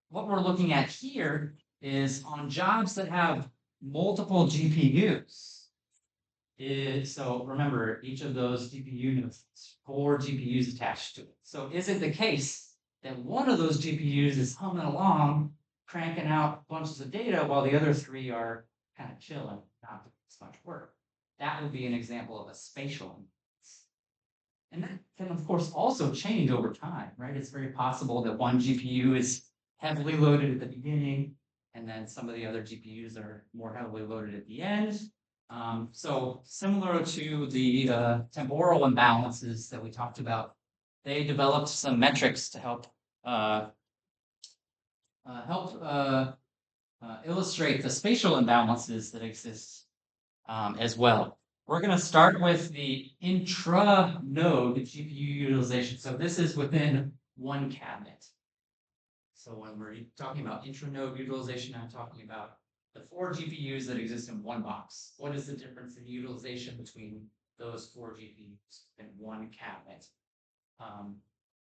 What we're looking at here is on jobs that have multiple GPUs. So remember, each of those GPU nodes has 4 GPUs attached to it. So is it the case that one of those GPUs is humming along, cranking out bunches of data while the other 3 are kind of chilling, not doing as much work? That would be an example of a spatial imbalance. And that can, of course, also change over time, right? It's very possible that one GPU is heavily loaded at the beginning, and then some of the other GPUs are more heavily loaded at the end. So similar to the temporal imbalances that we talked about, they developed some metrics to help illustrate the spatial imbalances that exist as well. We're going to start with the intra-node GPU utilization. So this is within one cabinet. So when we're talking about intra-node utilization, I'm talking about the 4 GPUs that exist in one box. What is the difference in utilization between those 4 GPUs in one cabinet?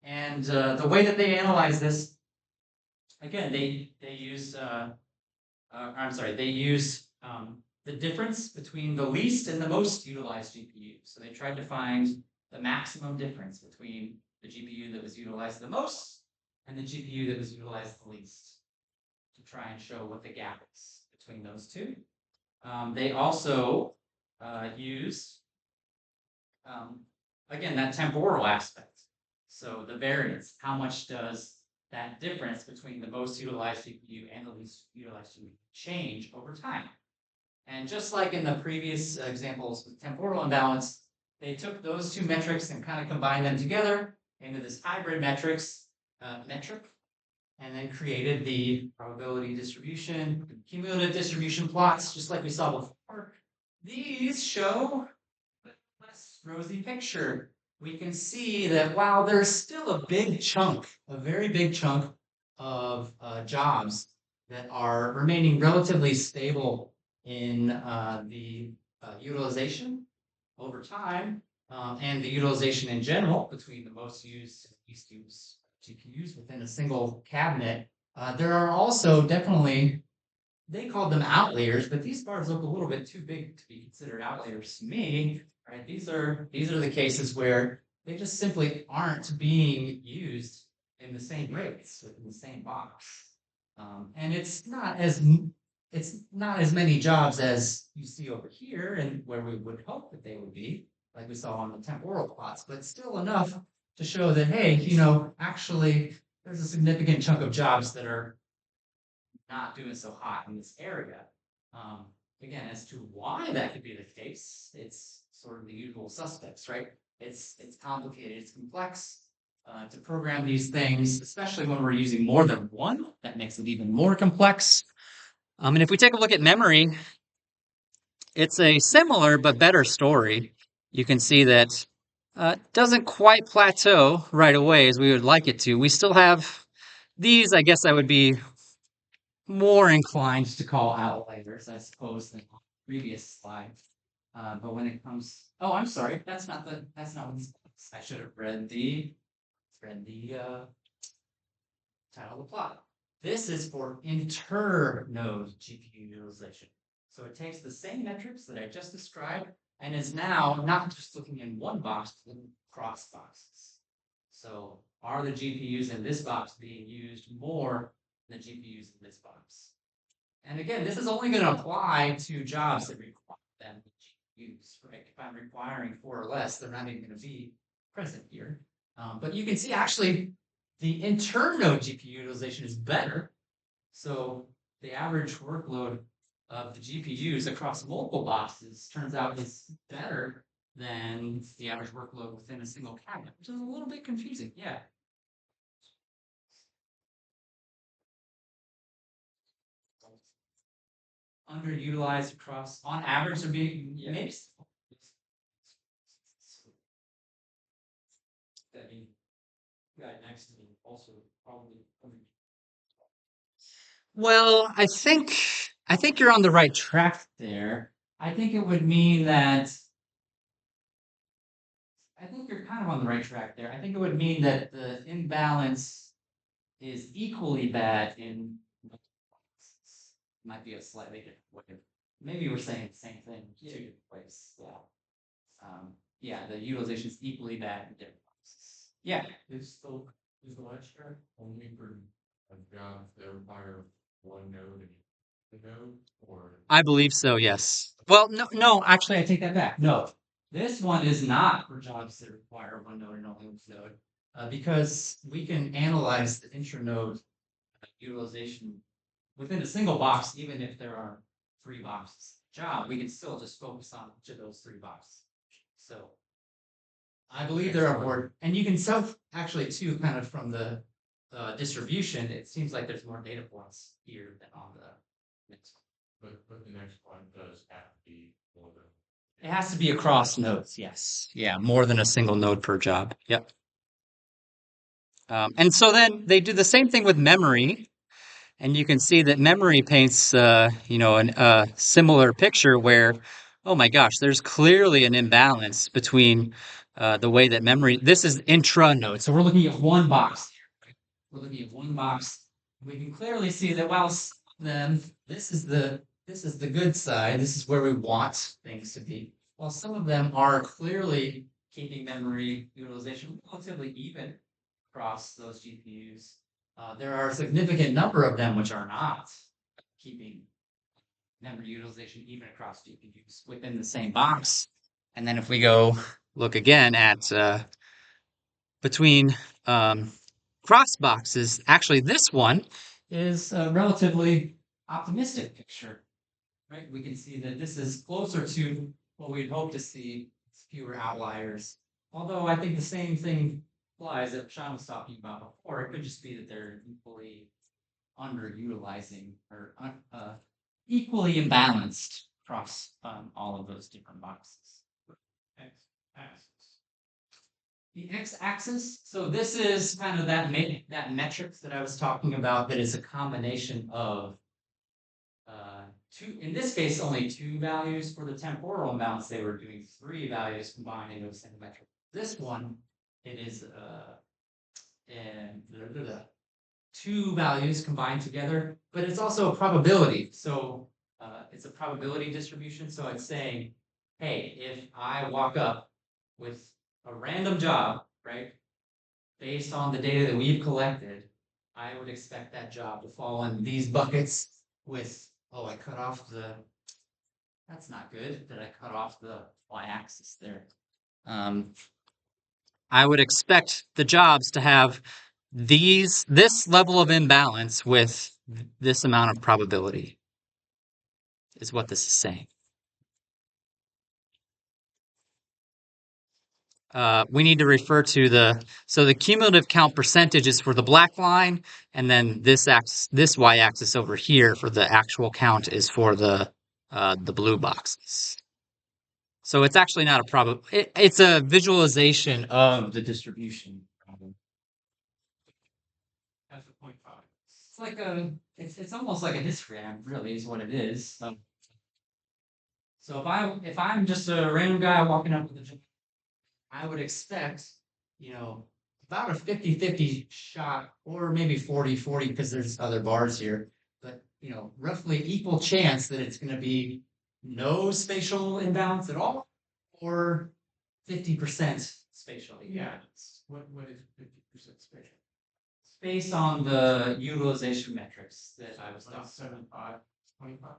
The way that they analyze this, again, they use the difference between the least and the most utilized GPU. So they tried to find the maximum difference between the GPU that was utilized the most and the GPU that was utilized the least, to try and show what the gap is between those two. They also use, again, that temporal aspect. So the variance, how much does that difference between the most utilized GPU and the least utilized GPU change over time? And just like in the previous examples with temporal imbalance, they took those 2 metrics and kind of combined them together into this hybrid metric, and then created the probability distribution, cumulative distribution plots, just like we saw before. These show a less rosy picture. We can see that while there's still a big chunk, a very big chunk of jobs that are remaining relatively stable in the utilization over time, and the utilization in general between the most used and least used GPUs within a single cabinet. There are also definitely, they called them outliers, but these bars look a little bit too big to be considered outliers to me. Right? These are the cases where they just simply aren't being used in the same rates within the same box. And it's not as many jobs as you see over here, and where we would hope that they would be, like we saw on the temporal plots, but still enough to show that, hey, actually there's a significant chunk of jobs that are not doing so hot in this area. Again, as to why that could be the case, it's sort of the usual suspects, right? It's complicated, it's complex to program these things, especially when we're using more than one. That makes it even more complex. And if we take a look at memory, it's a similar but better story. You can see that doesn't quite plateau right away as we would like it to. We still have these, I guess I would be more inclined to call outliers, I suppose, than the previous slide. But when it comes, oh, I'm sorry, that's not what this, I should have read the title of the plot. This is for inter-node GPU utilization. So it takes the same metrics that I just described and is now not just looking in one box, but across boxes. So are the GPUs in this box being used more than the GPUs in this box? And again, this is only going to apply to jobs that require them GPUs, right? If I'm requiring 4 or less, they're not even going to be present here. But you can see actually the inter-node GPU utilization is better. So the average workload of the GPUs across multiple boxes turns out is better than the average workload within a single cabinet, which is a little bit confusing. Yeah. Underutilized across, on average, they're being maybe. That mean, guy next to me also probably. Well, I think you're on the right track there. I think it would mean that I think you're kind of on the right track there. I think it would mean that the imbalance is equally bad in might be a slightly different way. Maybe we're saying the same thing in two different ways. Yeah. Yeah, the utilization is equally bad in different places. Yeah. Is the ledge chart only for a job that require one node and the node, or? I believe so, yes. Well, no, actually, I take that back. No, this one is not for jobs that require one node and only one node, because we can analyze the intranode utilization within a single box, even if there are 3 boxes job, we can still just focus on each of those 3 boxes. So I believe there are more, and you can tell actually too, kind of from the distribution, it seems like there's more data points here than on the next one. But the next one does have to be more than. It has to be across nodes, yes. Yeah, more than a single node per job. Yep. And so then they do the same thing with memory. And you can see that memory paints, a similar picture where, oh my gosh, there's clearly an imbalance between the way that memory. This is intra-node, so we're looking at one box here. Right? We're looking at one box. We can clearly see that while then this is the good side. This is where we want things to be. While some of them are clearly keeping memory utilization relatively even across those GPUs. There are a significant number of them which are not keeping memory utilization even across GPUs within the same box. And then if we go look again at between cross boxes, actually this one is a relatively optimistic picture, right? We can see that this is closer to what we'd hope to see, fewer outliers. Although I think the same thing applies that Sean was talking about before. It could just be that they're equally underutilizing or equally imbalanced across all of those different boxes. X-axis. The x-axis, so this is kind of that metric that I was talking about that is a combination of two, in this case, only 2 values. For the temporal imbalance, they were doing 3 values combined into a single metric. This one, it is and 2 values combined together, but it's also a probability. So it's a probability distribution. So it's saying, hey, if I walk up with a random job, right, based on the data that we've collected, I would expect that job to fall in these buckets with, oh, I cut off the, that's not good that I cut off the y-axis there. I would expect the jobs to have this level of imbalance with this amount of probability is what this is saying. We need to refer to the cumulative count percentage is for the black line, and then this y-axis over here for the actual count is for the blue boxes. So it's actually not a problem. It's a visualization of the distribution problem. That's a 0.5. It's like it's almost like a histogram, really, is what it is. So if I'm just a random guy walking up with a job, I would expect, about a 50-50 shot, or maybe 40-40 because there's other bars here, but roughly equal chance that it's going to be no spatial imbalance at all, or 50% spatial imbalance. What is 50% spatial? It's based on the utilization metrics that I was talking about. 75, 25.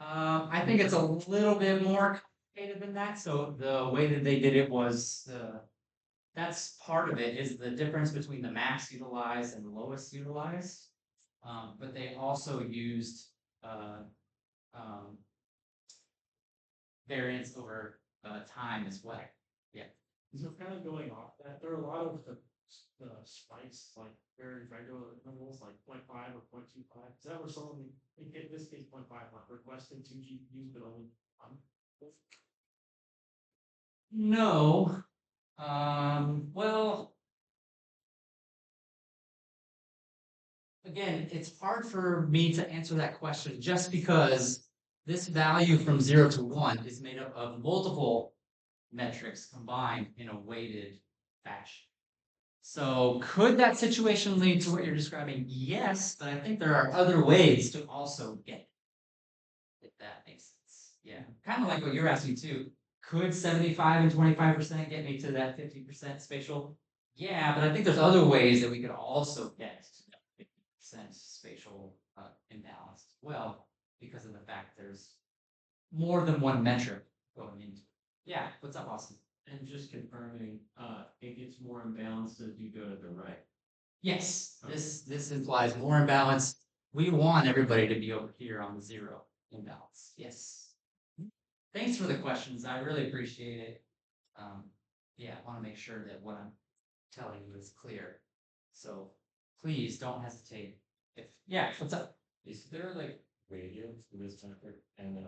I think it's a little bit more complicated than that. So the way that they did it was that's part of it is the difference between the max utilized and the lowest utilized. But they also used uh, um, variance over time as well. Yeah. So kind of going off that, there are a lot of the spikes, like very regular intervals, like 0.5 or 0.25. Is that where someone, in this case, 0.5, like requested two GPUs, but only one? No. Well, again, it's hard for me to answer that question just because this value from 0 to 1 is made up of multiple metrics combined in a weighted fashion. So could that situation lead to what you're describing? Yes, but I think there are other ways to also get it, if that makes sense. Yeah, kind of like what you're asking too. Could 75 and 25% get me to that 50% spatial? Yeah, but I think there's other ways that we could also get to that 50% spatial imbalance as well, because of the fact there's more than one metric going into it. Yeah, what's up, Austin? And just confirming, it gets more imbalanced as you go to the right. Yes, this implies more imbalance. We want everybody to be over here on the 0 imbalance. Yes. Thanks for the questions. I really appreciate it. Yeah, I want to make sure that what I'm telling you is clear. So please don't hesitate. Yeah, what's up? Is there like radios for this metric and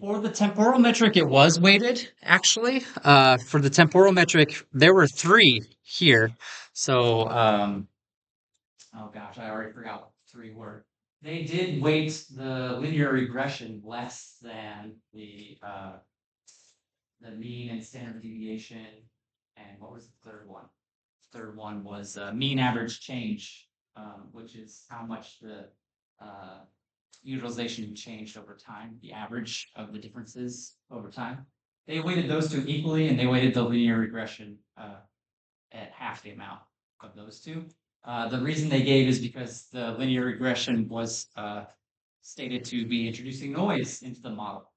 For the temporal metric, it was weighted, actually. For the temporal metric, there were 3 here. So, oh gosh, I already forgot what 3 were. They did weight the linear regression less than the mean and standard deviation. And what was the third one? Third one was mean average change, which is how much the utilization changed over time, the average of the differences over time. They weighted those 2 equally, and they weighted the linear regression at half the amount of those 2. The reason they gave is because the linear regression was stated to be introducing noise into the model.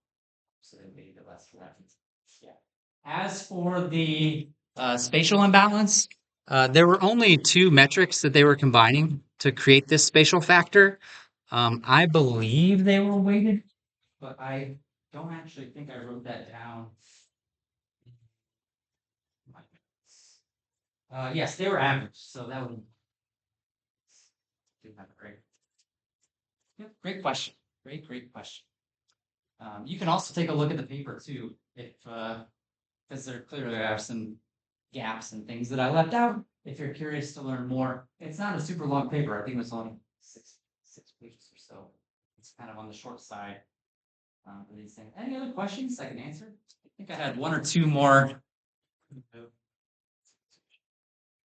So they weighted it less for that reason. Yeah. As for the spatial imbalance, there were only 2 metrics that they were combining to create this spatial factor. I believe they were weighted, but I don't actually think I wrote that down. Yes, they were average, so that would do have a great. Yep, great question. Great question. You can also take a look at the paper too, if because there clearly are some gaps and things that I left out. If you're curious to learn more, it's not a super long paper. I think it was only six pages or so. It's kind of on the short side for these things. Any other questions I can answer? I think I had 1 or 2 more.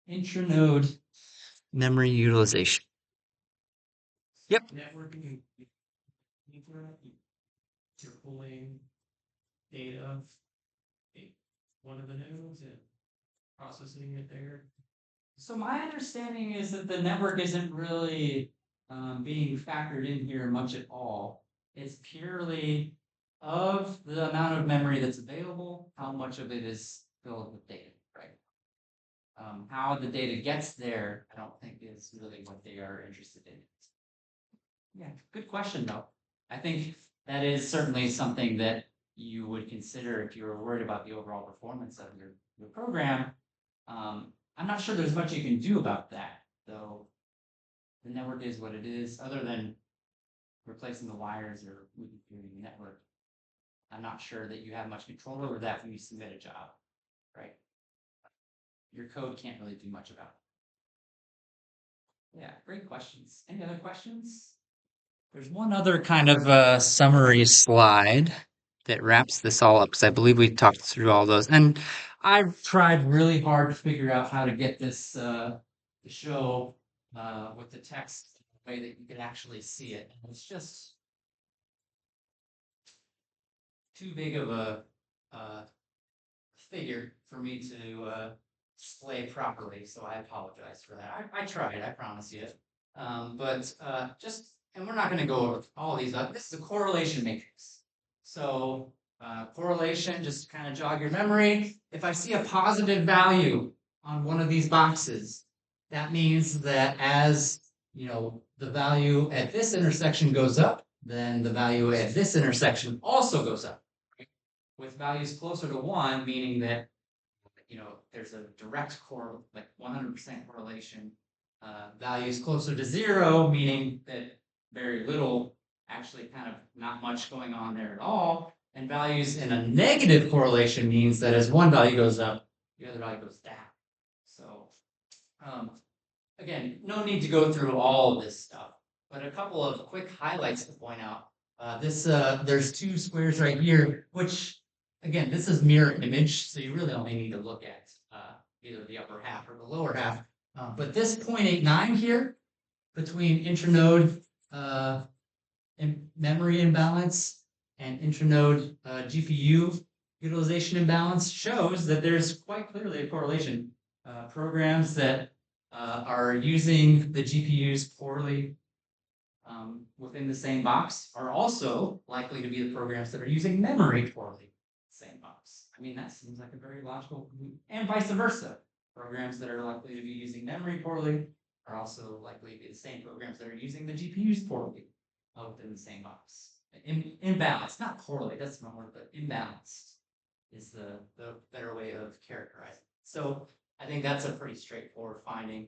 Intranode memory utilization. Yep. networking, you're pulling data, one of the nodes and processing it there. So my understanding is that the network isn't really being factored in here much at all. It's purely of the amount of memory that's available, how much of it is filled with data, right? How the data gets there, I don't think is really what they are interested in. Yeah, good question though. I think that is certainly something that you would consider if you were worried about the overall performance of your program. I'm not sure there's much you can do about that, though. The network is what it is, other than replacing the wires or reconfiguring the network. I'm not sure that you have much control over that when you submit a job, right? Your code can't really do much about it. Yeah, great questions. Any other questions? There's one other kind of summary slide that wraps this all up because I believe we talked through all those. And I've tried really hard to figure out how to get this to show with the text in a way that you can actually see it. And it's just too big of a figure for me to display properly, so I apologize for that. I tried, I promise you. But just, and we're not going to go over all these. This is a correlation matrix. So Correlation, just to kind of jog your memory. If I see a positive value on one of these boxes, that means that as the value at this intersection goes up, then the value at this intersection also goes up. With values closer to 1, meaning that there's a direct like 100% correlation. Values closer to 0, meaning that very little, actually kind of not much going on there at all. And values in a negative correlation means that as one value goes up, the other value goes down. So again, no need to go through all of this stuff, but a couple of quick highlights to point out. There's 2 squares right here, which again, this is mirror image, so you really only need to look at either the upper half or the lower half. But this 0.89 here between intranode memory imbalance and intranode GPU utilization imbalance shows that there's quite clearly a correlation. Programs that are using the GPUs poorly within the same box are also likely to be the programs that are using memory poorly. Same box. I mean, that seems like a very logical, and vice versa. Programs that are likely to be using memory poorly are also likely to be the same programs that are using the GPUs poorly within the same box. Imbalanced, not poorly, that's the wrong word, but imbalanced is the better way of characterizing. So I think that's a pretty straightforward finding.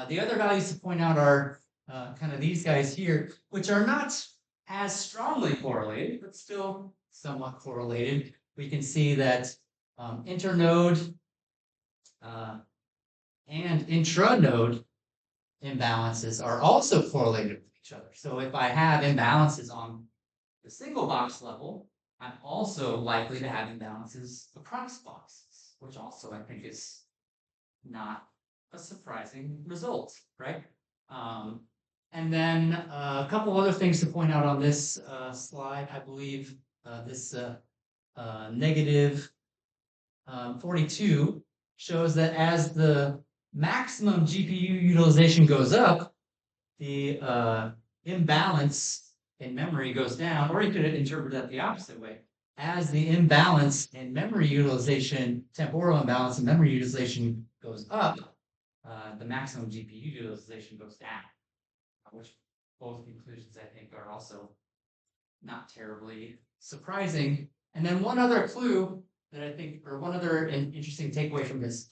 The other values to point out are kind of these guys here, which are not as strongly correlated, but still somewhat correlated. We can see that internode and intranode imbalances are also correlated with each other. So if I have imbalances on the single box level, I'm also likely to have imbalances across boxes, which also I think is not a surprising result, right? And then a couple other things to point out on this slide. I believe this negative 42 shows that as the maximum GPU utilization goes up, the imbalance in memory goes down, or you could interpret that the opposite way. As the imbalance in memory utilization, temporal imbalance in memory utilization goes up, the maximum GPU utilization goes down, which both conclusions I think are also not terribly surprising. And then one other clue that I think, or one other interesting takeaway from this,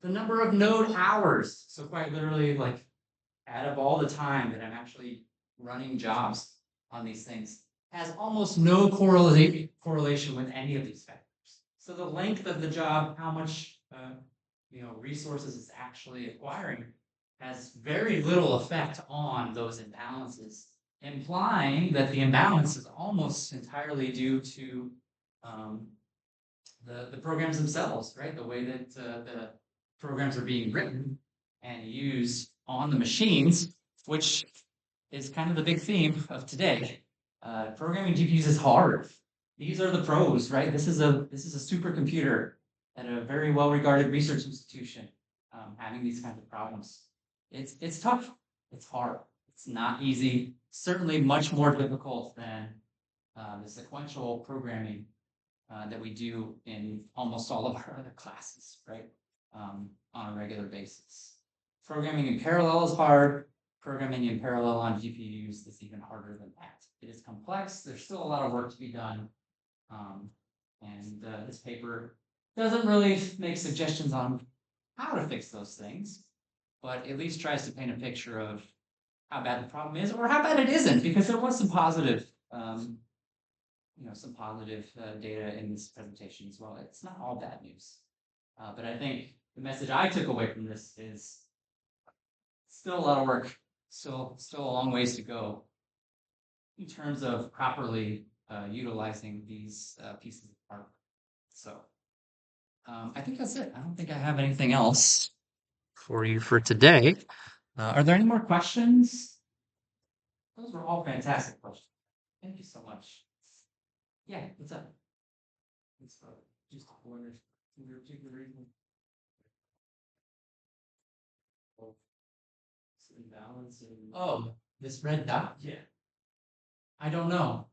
the number of node hours. So quite literally, like, out of all the time that I'm actually running jobs on these things, has almost no correlation with any of these factors. So the length of the job, how much resources it's actually acquiring, has very little effect on those imbalances, implying that the imbalance is almost entirely due to the programs themselves, right? The way that the programs are being written and used on the machines, which is kind of the big theme of today. Programming GPUs is hard. These are the pros, right? This is a supercomputer at a very well-regarded research institution having these kinds of problems. It's tough. It's hard. It's not easy. Certainly much more difficult than the sequential programming that we do in almost all of our other classes, right? On a regular basis. Programming in parallel is hard. Programming in parallel on GPUs is even harder than that. It is complex. There's still a lot of work to be done. And this paper doesn't really make suggestions on how to fix those things, but at least tries to paint a picture of how bad the problem is, or how bad it isn't, because there was some positive data in this presentation as well. It's not all bad news. But I think the message I took away from this is still a lot of work, still a long ways to go in terms of properly utilizing these pieces of art. So I think that's it. I don't think I have anything else for you for today. Are there any more questions? Those were all fantastic questions. Thank you so much. Yeah, what's up? It's just wonders. Imbalance in... Oh, this red dot? Yeah. I don't know.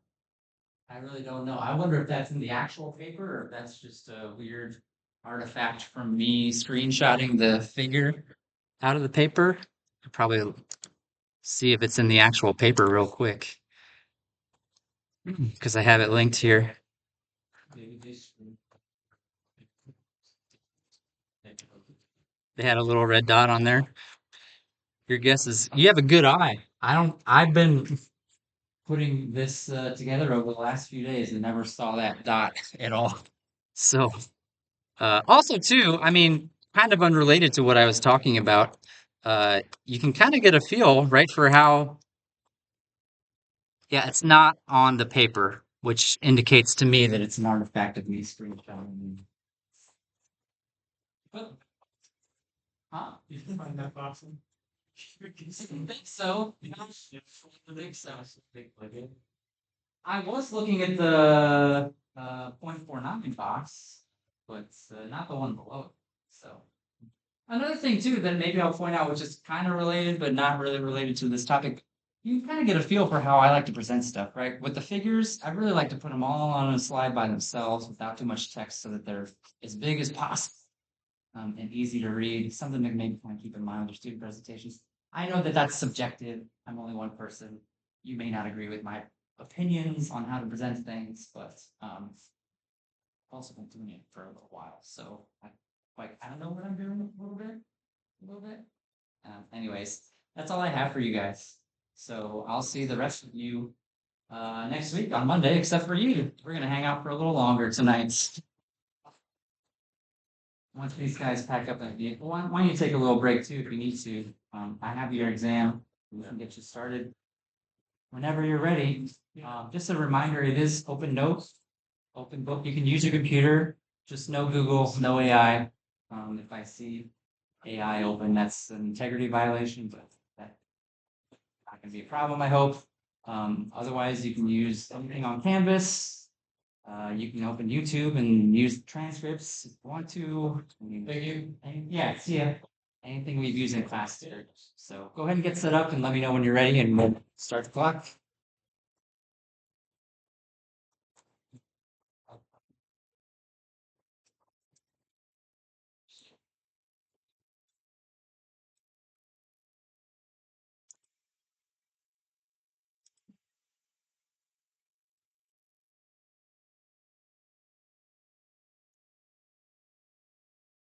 I really don't know. I wonder if that's in the actual paper or if that's just a weird artifact from me screenshotting the figure out of the paper. I'll probably see if it's in the actual paper real quick because I have it linked here. Maybe they screwed. They had a little red dot on there. Your guess is you have a good eye. I've been putting this together over the last few days and never saw that dot at all. So, also too, I mean, kind of unrelated to what I was talking about, you can kind of get a feel, right, for how, yeah, it's not on the paper, which indicates to me that it's an artifact of me screenshotting. But, huh? You can find that awesome. I think so. I think so. I was looking at the .49 box, but not the one below it. So another thing too that maybe I'll point out, which is kind of related but not really related to this topic, you can kind of get a feel for how I like to present stuff, right? With the figures, I really like to put them all on a slide by themselves without too much text so that they're as big as possible and easy to read. Something to maybe kind of keep in mind with your student presentations. I know that that's subjective. I'm only one person. You may not agree with my opinions on how to present things, but I've also been doing it for a little while, so I kind of know what I'm doing a little bit, a little bit. Anyways, that's all I have for you guys. So I'll see the rest of you next week on Monday, except for you. We're gonna hang out for a little longer tonight. Once these guys pack up and why don't you take a little break too if you need to? I have your exam. We can get you started whenever you're ready. Just a reminder, it is open notes, open book. You can use your computer, just no Google, no AI. If I see AI open, that's an integrity violation, but that's not gonna be a problem, I hope. Otherwise, you can use anything on Canvas. You can open YouTube and use transcripts if you want to. I mean, Thank you. yeah, see ya. Anything we've used in class. So go ahead and get set up and let me know when you're ready and we'll start the clock.